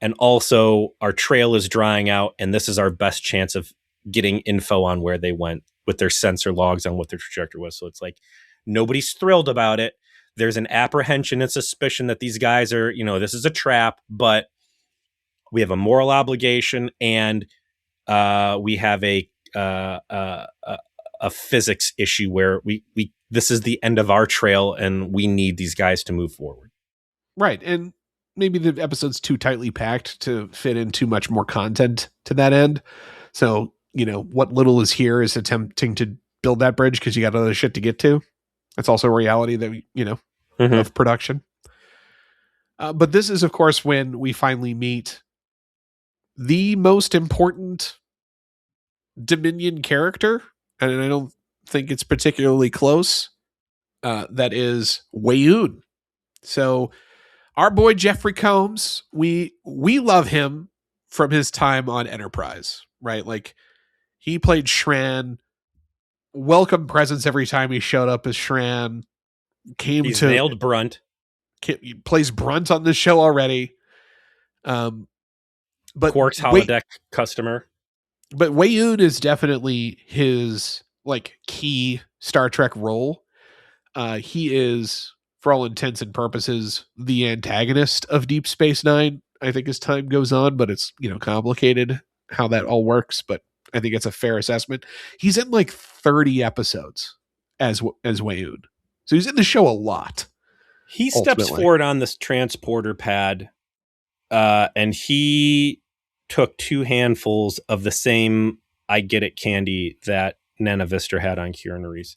And also, our trail is drying out, and this is our best chance of getting info on where they went with their sensor logs on what their trajectory was. So it's like nobody's thrilled about it. There's an apprehension and suspicion that these guys are, this is a trap, but we have a moral obligation and we have a physics issue where we this is the end of our trail and we need these guys to move forward. Right. And maybe the episode's too tightly packed to fit in too much more content to that end. So, what little is here is attempting to build that bridge because you got other shit to get to. That's also a reality that of production. But this is, of course, when we finally meet the most important Dominion character, and I don't think it's particularly close. That is Weyoun. So our boy Jeffrey Combs, we love him from his time on Enterprise, right? Like he played Shran. Welcome presence every time he showed up as Shran. He's nailed Brunt. Plays Brunt on the show already. But Quark's holodeck customer. But Weyoun is definitely his like key Star Trek role. He is, for all intents and purposes, the antagonist of Deep Space Nine. I think as time goes on, but it's complicated how that all works. But I think it's a fair assessment. He's in like 30 episodes as Weyoun, so he's in the show a lot. He steps forward on this transporter pad, and he took 2 handfuls of the same I get it candy that Nana Vistor had on Kieran Reese.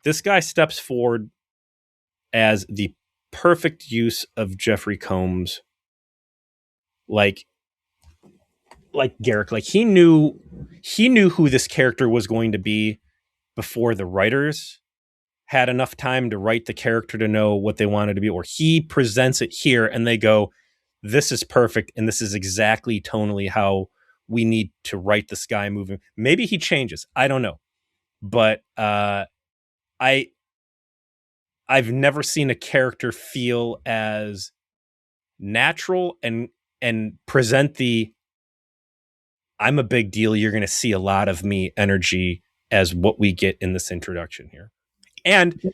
This guy steps forward as the perfect use of Jeffrey Combs. Like Garrick, like he knew who this character was going to be before the writers had enough time to write the character to know what they wanted to be, or he presents it here and they go, this is perfect. And this is exactly tonally how we need to write this guy moving. Maybe he changes. I don't know. But I've never seen a character feel as natural and and present the I'm a big deal, you're going to see a lot of me energy as what we get in this introduction here. And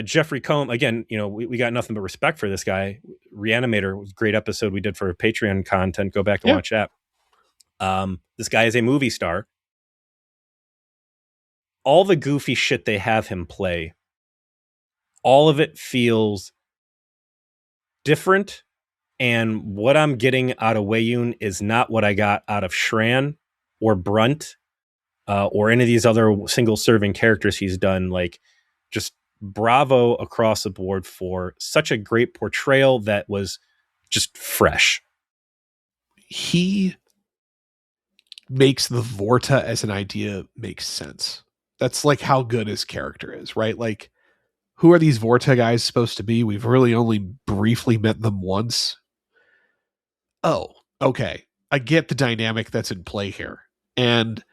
Jeffrey Combs, again, we got nothing but respect for this guy. Reanimator was a great episode we did for Patreon content. Go back and watch that. This guy is a movie star. All the goofy shit they have him play, all of it feels different. And what I'm getting out of Weyoun is not what I got out of Shran or Brunt or any of these other single serving characters he's done. Like, just bravo across the board for such a great portrayal that was just fresh. He makes the Vorta as an idea make sense. That's like how good his character is, right? Like, who are these Vorta guys supposed to be? We've really only briefly met them once. Oh, okay. I get the dynamic that's in play here. And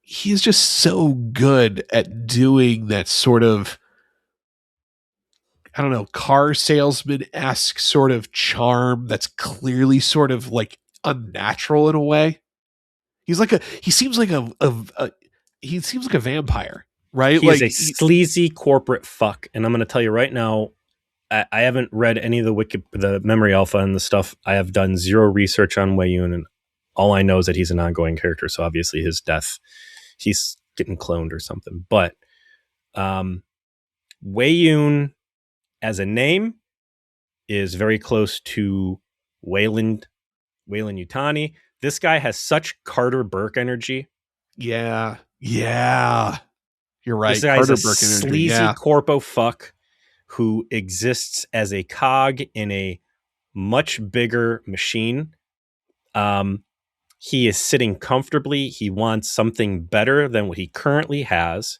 he's just so good at doing that sort of, I don't know, car salesman-esque sort of charm that's clearly sort of like unnatural in a way. He seems like he seems like a vampire, right? He like is a sleazy corporate fuck. And I'm going to tell you right now, I haven't read any of the memory alpha and the stuff. I have done zero research on Weyoun, and all I know is that he's an ongoing character. So obviously his death, he's getting cloned or something. But Weyoun as a name is very close to Weyoun Yutani. This guy has such Carter Burke energy. Yeah. You're right. This guy's Carter a Burke energy. sleazy corpo fuck who exists as a cog in a much bigger machine. He is sitting comfortably. He wants something better than what he currently has,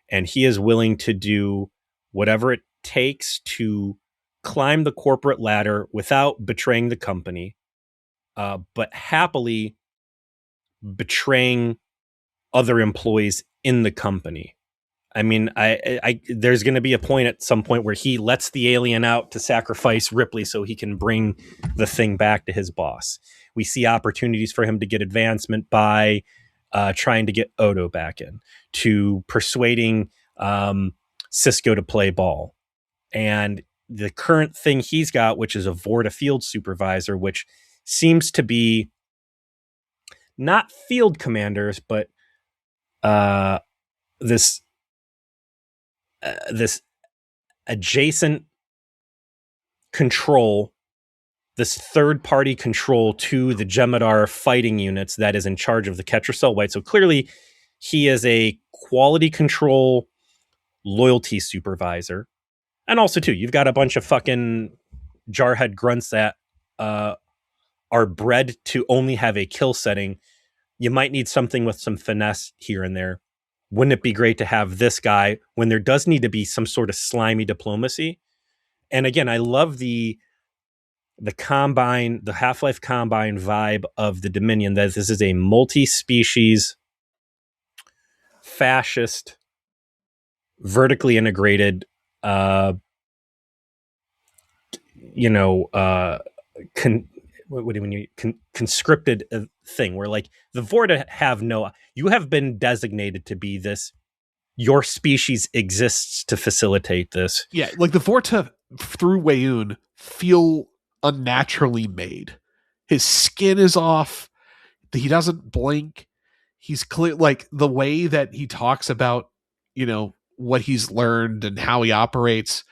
and he is willing to do whatever it takes to climb the corporate ladder without betraying the company, but happily betraying other employees in the company. I mean, I there's going to be a point at some point where he lets the alien out to sacrifice Ripley so he can bring the thing back to his boss. We see opportunities for him to get advancement by trying to get Odo back in, to persuading Sisko to play ball. And the current thing he's got, which is a Vorta field supervisor, which seems to be not field commanders, but this adjacent control, this third-party control to the Jem'Hadar fighting units that is in charge of the Ketracel White. So clearly, he is a quality control loyalty supervisor. And also, too, you've got a bunch of fucking jarhead grunts that are bred to only have a kill setting. You might need something with some finesse here and there. Wouldn't it be great to have this guy when there does need to be some sort of slimy diplomacy? And again, I love the Combine, the Half-Life Combine vibe of the Dominion, that this is a multi-species, fascist, vertically integrated, what do you mean? Conscripted thing where, like, the Vorta have you have been designated to be this. Your species exists to facilitate this. Yeah, like the Vorta through Weyoun feel unnaturally made. His skin is off. He doesn't blink. He's clear, like the way that he talks about, what he's learned and how he operates.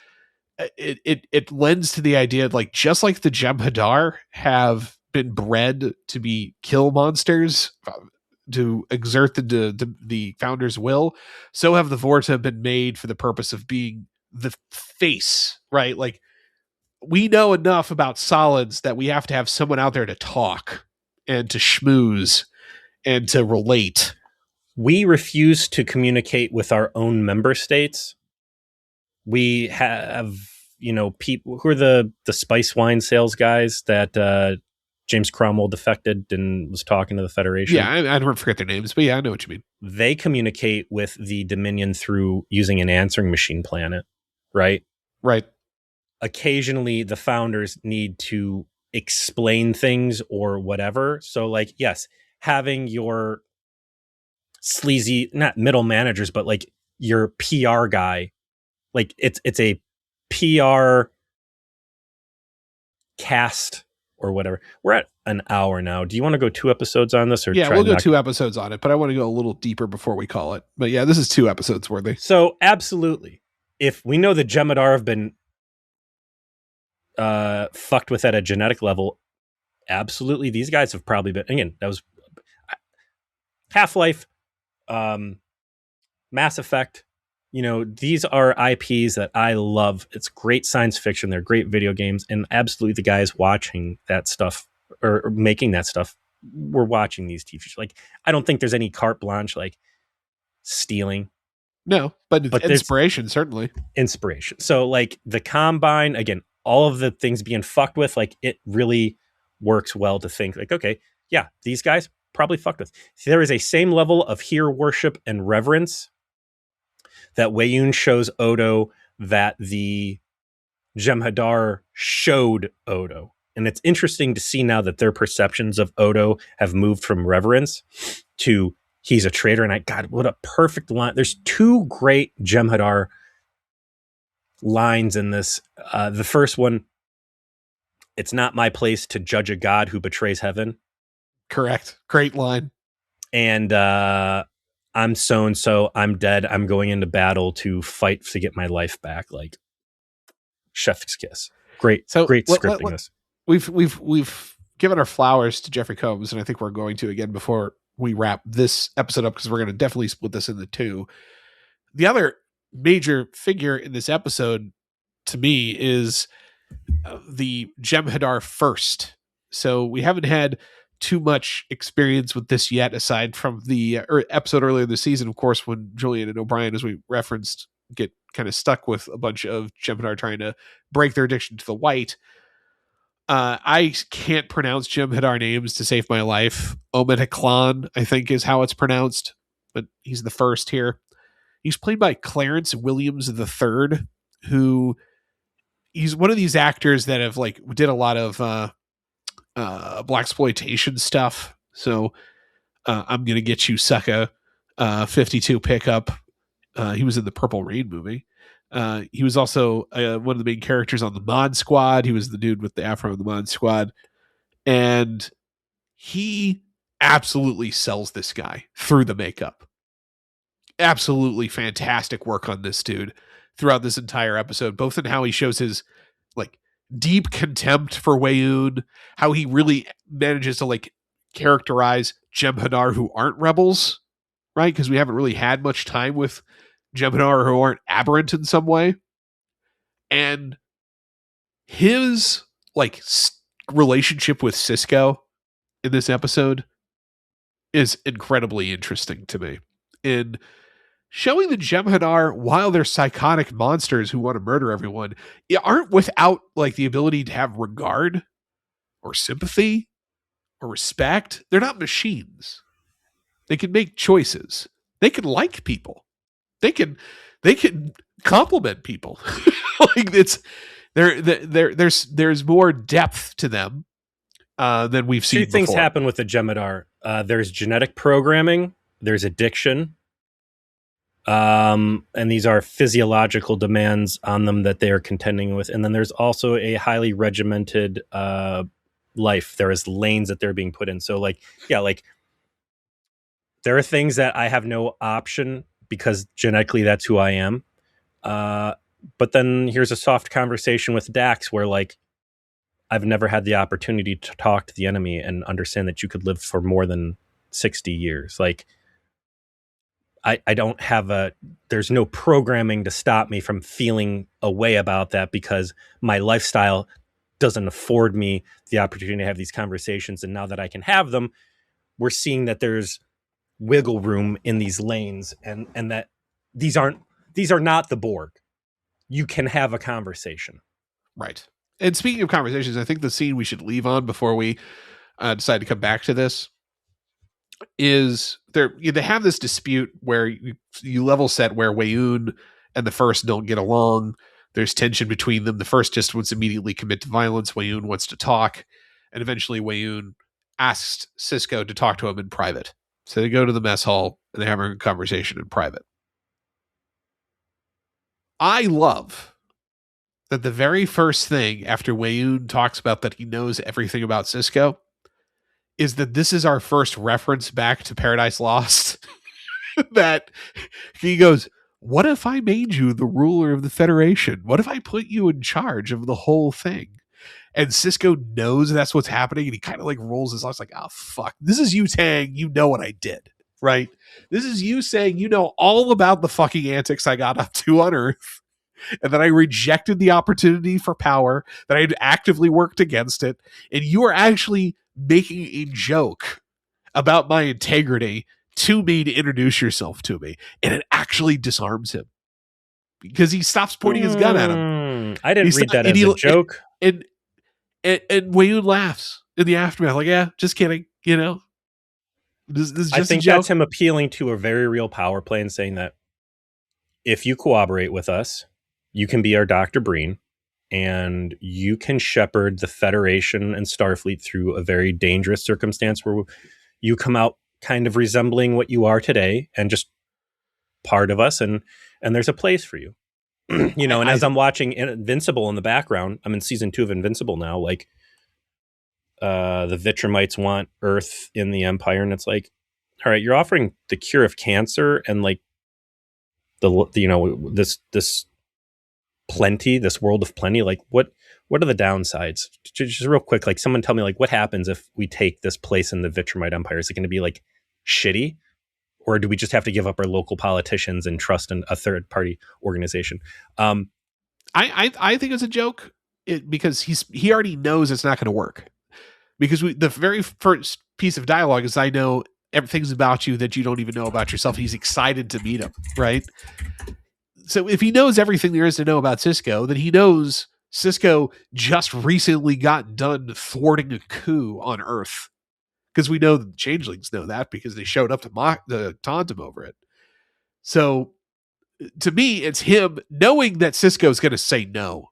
It lends to the idea, like, just like the Jem'Hadar have been bred to be kill monsters, to exert the founder's will, so have the Vorta been made for the purpose of being the face, right? Like, we know enough about solids that we have to have someone out there to talk and to schmooze and to relate. We refuse to communicate with our own member states. We have, people who are the spice wine sales guys that James Cromwell defected and was talking to the Federation. Yeah, I don't forget their names, but yeah, I know what you mean. They communicate with the Dominion through using an answering machine planet, right? Right. Occasionally, the founders need to explain things or whatever. So like, yes, having your sleazy, not middle managers, but like your PR guy, like it's a PR cast or whatever. We're at an hour now. Do you want to go 2 episodes on this or Yeah, try we'll to go knock 2 episodes on it, but I want to go a little deeper before we call it. But yeah, this is 2 episodes worthy. So absolutely. If we know the Jem'Hadar have been fucked with at a genetic level, absolutely these guys have probably been, again, that was Half-Life, Mass Effect. You know, these are IPs that I love. It's great science fiction. They're great video games. And absolutely the guys watching that stuff or making that stuff were watching these TV shows. Like, I don't think there's any carte blanche, like stealing. No, but it's But there's inspiration, certainly. inspiration. So like the Combine, again, all of the things being fucked with, like it really works well to think like, okay, yeah, these guys probably fucked with. There is a same level of hero worship and reverence that Weyoun shows Odo that the Jem'Hadar showed Odo. And it's interesting to see now that their perceptions of Odo have moved from reverence to he's a traitor. And God, what a perfect line. There's 2 great Jem'Hadar lines in this. The first one, it's not my place to judge a god who betrays heaven. Correct. Great line. And I'm so-and-so, I'm dead, I'm going into battle to fight to get my life back. Like, chef's kiss. Great, So great scripting this. We've given our flowers to Jeffrey Combs, and I think we're going to again before we wrap this episode up, because we're going to definitely split this into 2. The other major figure in this episode to me is the Jem'Hadar first. So we haven't had too much experience with this yet, aside from the episode earlier this season, of course, when Julian and O'Brien, as we referenced, get kind of stuck with a bunch of Jem'Hadar trying to break their addiction to the white. I can't pronounce Jem'Hadar names to save my life. Ometeklan, I think, is how it's pronounced, but he's the first here. He's played by Clarence Williams III, who he's one of these actors that have like did a lot of blaxploitation stuff. So I'm gonna get you, sucker. 52 pickup. He was in the Purple Rain movie. He was also one of the main characters on the Mod Squad. He was the dude with the afro in the Mod Squad, and he absolutely sells this guy through the makeup. Absolutely fantastic work on this dude throughout this entire episode, both in how he shows his like deep contempt for Weyoun, how he really manages to like characterize Jem'Hadar who aren't rebels, right? Because we haven't really had much time with Jem'Hadar who aren't aberrant in some way. And his like relationship with Sisko in this episode is incredibly interesting to me. In showing the Jem'Hadar, while they're psychotic monsters who want to murder everyone, aren't without like the ability to have regard or sympathy or respect. They're not machines. They can make choices. They can like people. They can compliment people. Like it's there's more depth to them than we've seen. 2 things before. happen with the Jem'Hadar. There's genetic programming. There's addiction. And these are physiological demands on them that they are contending with. And then there's also a highly regimented life. There is lanes that they're being put in. So like, yeah, like there are things that I have no option because genetically that's who I am. But then here's a soft conversation with Dax where like, I've never had the opportunity to talk to the enemy and understand that you could live for more than 60 years. Like, I don't have there's no programming to stop me from feeling a way about that because my lifestyle doesn't afford me the opportunity to have these conversations. And now that I can have them, we're seeing that there's wiggle room in these lanes and that these are not the Borg. You can have a conversation. Right. And speaking of conversations, I think the scene we should leave on before we decide to come back to this is they have this dispute where you level set where Weyoun and the First don't get along. There's tension between them. The First just wants to immediately commit to violence. Weyoun wants to talk. And eventually Weyoun asks Sisko to talk to him in private. So they go to the mess hall and they have a conversation in private. I love that the very first thing after Weyoun talks about that he knows everything about Sisko is that this is our first reference back to Paradise Lost. That he goes, what if I made you the ruler of the Federation? What if I put you in charge of the whole thing? And Sisko knows that's what's happening, and he kind of like rolls his eyes like, oh, fuck. This is you saying, you know what I did, right? This is you saying, you know all about the fucking antics I got up to on Earth, and that I rejected the opportunity for power, that I'd actively worked against it, and you are actually making a joke about my integrity to me to introduce yourself to me. And it actually disarms him because he stops pointing his gun at him. I didn't read that as a joke. And Weyoun laughs in the aftermath, like, yeah, just kidding, you know? This is just I think a joke. that's him appealing to a very real power play and saying that if you cooperate with us, you can be our Dr. Breen, and you can shepherd the Federation and Starfleet through a very dangerous circumstance where you come out kind of resembling what you are today and just part of us, and there's a place for you. You know, and as I'm watching Invincible in the background, I'm in season 2 of Invincible now, like the Vitramites want Earth in the Empire, and it's like, all right, you're offering the cure of cancer and like the you know, this plenty, this world of plenty, like what are the downsides? Just real quick, like someone tell me, like, what happens if we take this place in the Vitramite Empire? Is it going to be like shitty, or do we just have to give up our local politicians and trust in a third party organization? I think it's a joke because he already knows it's not going to work, because the very first piece of dialogue is, I know everything's about you that you don't even know about yourself. He's excited to meet him, right? So if he knows everything there is to know about Sisko, then he knows Sisko just recently got done thwarting a coup on Earth. Because we know the changelings know that because they showed up to taunt him over it. So to me, it's him knowing that Sisko's going to say no.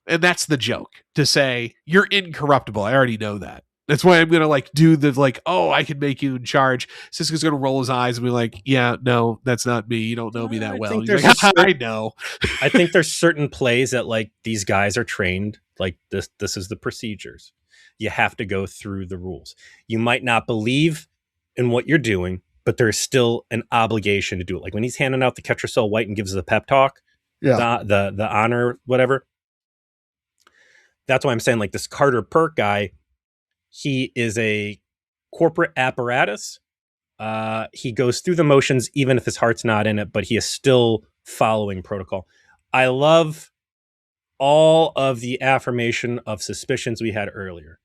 And that's the joke, to say, you're incorruptible. I already know that. That's why I'm going to like do the like, oh, I can make you in charge. Sisko's going to roll his eyes and be like, yeah, no, that's not me. You don't know me that well. He's like, I know. I think there's certain plays that like these guys are trained. Like this is the procedures. You have to go through the rules. You might not believe in what you're doing, but there's still an obligation to do it. Like when he's handing out the Ketracel White and gives the pep talk, the honor, whatever. That's why I'm saying, like, this Carter Perk guy, he is a corporate apparatus. He goes through the motions, even if his heart's not in it, but he is still following protocol. I love all of the affirmation of suspicions we had earlier.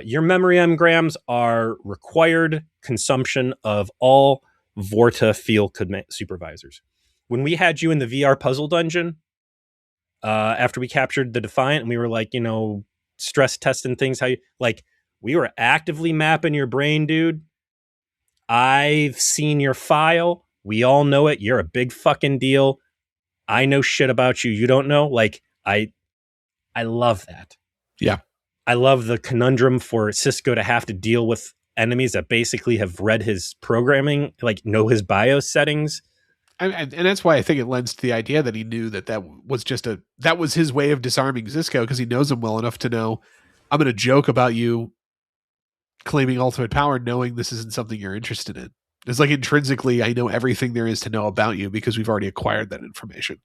Your memory engrams are required consumption of all Vorta field supervisors. When we had you in the VR puzzle dungeon, after we captured the Defiant, and we were like, you know, stress testing things, how you like, we were actively mapping your brain, dude. I've seen your file. We all know it. You're a big fucking deal. I know shit about you. You don't know. Like, I love that. Yeah. I love the conundrum for Sisko to have to deal with enemies that basically have read his programming, like know his BIOS settings. And that's why I think it lends to the idea that he knew that that was his way of disarming Sisko, because he knows him well enough to know, I'm going to joke about you claiming ultimate power, knowing this isn't something you're interested in. It's like intrinsically, I know everything there is to know about you because we've already acquired that information.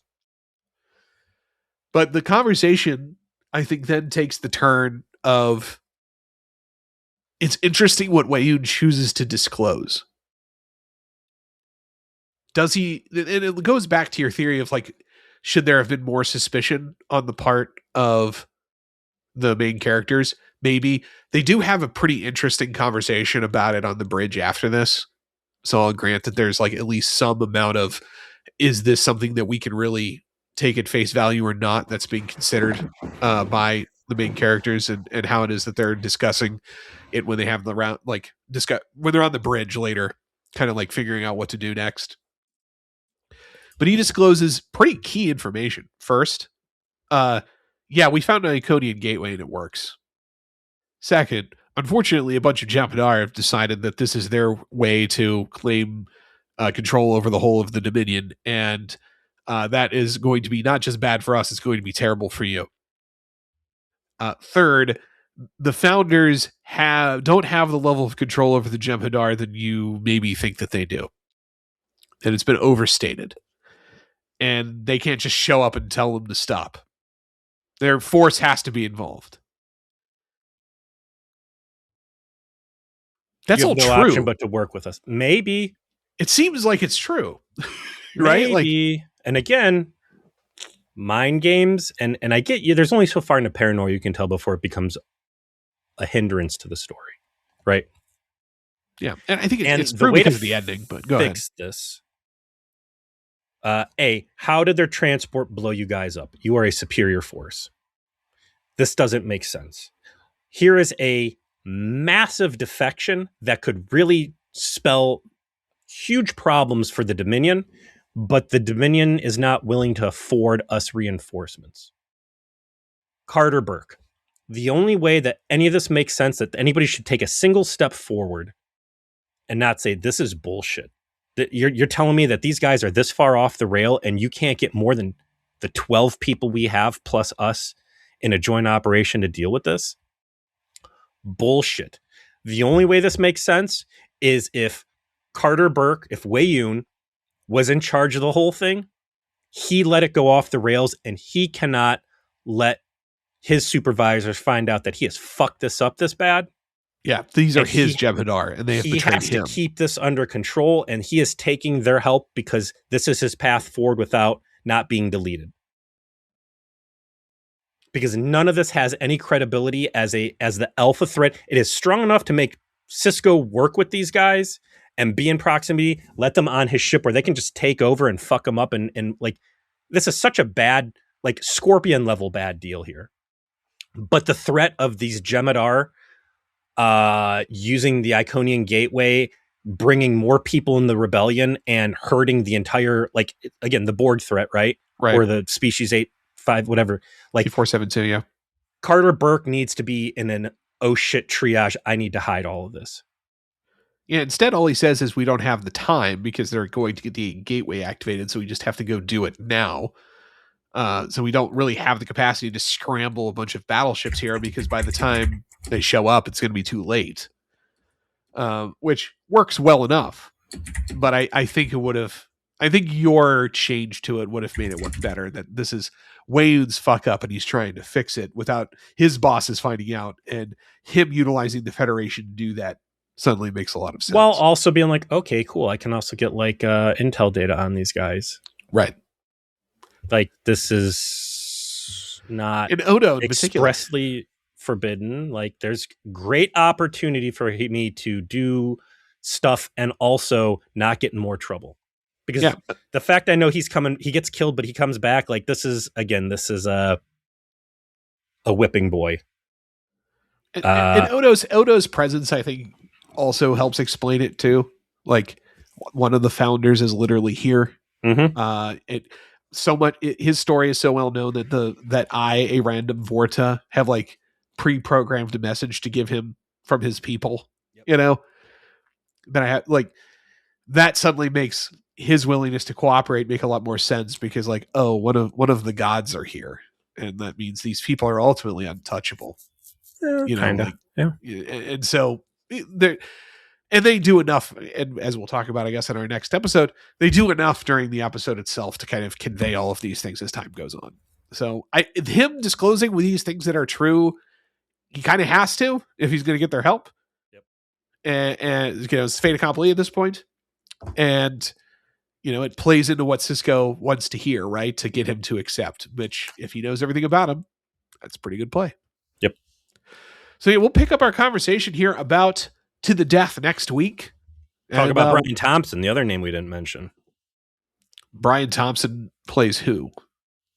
But the conversation, I think, then takes the turn of, it's interesting what Weyoun chooses to disclose. Does he, and it goes back to your theory of like, should there have been more suspicion on the part of the main characters? Maybe. They do have a pretty interesting conversation about it on the bridge after this. So I'll grant that there's like at least some amount of, is this something that we can really take at face value or not, that's being considered by the main characters, and how it is that they're discussing it when they have the round, like when they're on the bridge later, kind of like figuring out what to do next. But he discloses pretty key information. First, yeah, we found an Iconian gateway and it works. Second, unfortunately, a bunch of Jem'Hadar have decided that this is their way to claim control over the whole of the Dominion, and that is going to be not just bad for us; it's going to be terrible for you. Third, the founders don't have the level of control over the Jem'Hadar that you maybe think that they do, and it's been overstated. And they can't just show up and tell them to stop. Their force has to be involved. That's all you have no true. option but to work with us. Maybe. It seems like it's true. Right? Maybe. Like, and again, mind games, and I get you, there's only so far into paranoia you can tell before it becomes a hindrance to the story. Right? Yeah. And I think it's the true way because to of the ending, but go ahead. fix this. How did their transport blow you guys up? You are a superior force. This doesn't make sense. Here is a massive defection that could really spell huge problems for the Dominion, but the Dominion is not willing to afford us reinforcements. Carter Burke. The only way that any of this makes sense, that anybody should take a single step forward and not say, this is bullshit. You're telling me that these guys are this far off the rail and you can't get more than the 12 people we have plus us in a joint operation to deal with this? Bullshit. The only way this makes sense is if Carter Burke, if Weyoun was in charge of the whole thing, he let it go off the rails, and he cannot let his supervisors find out that he has fucked this up this bad. Yeah, these are his Jem'Hadar, and they have betrayed him. He has to keep this under control, and he is taking their help because this is his path forward without not being deleted. Because none of this has any credibility as the alpha threat. It is strong enough to make Sisko work with these guys and be in proximity, let them on his ship where they can just take over and fuck them up. And like, this is such a bad, like Scorpion level bad deal here. But the threat of these Jem'Hadar using the Iconian Gateway, bringing more people in the rebellion and hurting the entire, like, again, the Borg threat, right? Or the Species 8-5, whatever. Like T472, yeah. Carter Burke needs to be in an oh shit triage. I need to hide all of this. Yeah, instead, all he says is we don't have the time because they're going to get the gateway activated, so we just have to go do it now. So we don't really have the capacity to scramble a bunch of battleships here because by the time they show up, it's going to be too late. Which works well enough, but I think it would have. I think your change to it would have made it work better. That this is Weyoun's fuck up, and he's trying to fix it without his bosses finding out, and him utilizing the Federation to do that suddenly makes a lot of sense. While also being like, okay, cool, I can also get like intel data on these guys. Right. Like, this is not in Odo expressly forbidden. Like, there's great opportunity for me to do stuff and also not get in more trouble. Because the fact I know he's coming, he gets killed, but he comes back. Like, this is a whipping boy. And Odo's presence, I think, also helps explain it too. Like, one of the founders is literally here. Mm-hmm. His story is so well known that a random Vorta, have like pre-programmed a message to give him from his people. Yep. You know, that I have like that suddenly makes his willingness to cooperate make a lot more sense because like, oh, one of the gods are here, and that means these people are ultimately untouchable. You know, kinda. Like, yeah. And so they do enough, and as we'll talk about, I guess, in our next episode, they do enough during the episode itself to kind of convey all of these things as time goes on. So him disclosing with these things that are true, he kind of has to if he's going to get their help. Yep. And it's fait accompli at this point. And, it plays into what Sisko wants to hear, right? To get him to accept, which if he knows everything about him, that's a pretty good play. Yep. So we'll pick up our conversation here about To the Death next week. Talk about Brian Thompson, the other name we didn't mention. Brian Thompson plays who?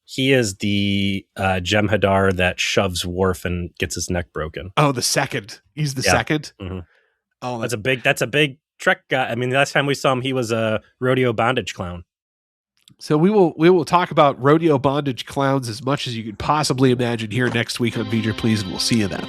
He is the Jem'Hadar that shoves Worf and gets his neck broken. Oh, the second. He's the second. Mm-hmm. Oh, that's a big Trek guy. I mean, the last time we saw him, he was a rodeo bondage clown. So we will talk about rodeo bondage clowns as much as you could possibly imagine here next week on V'ger Please, and we'll see you then.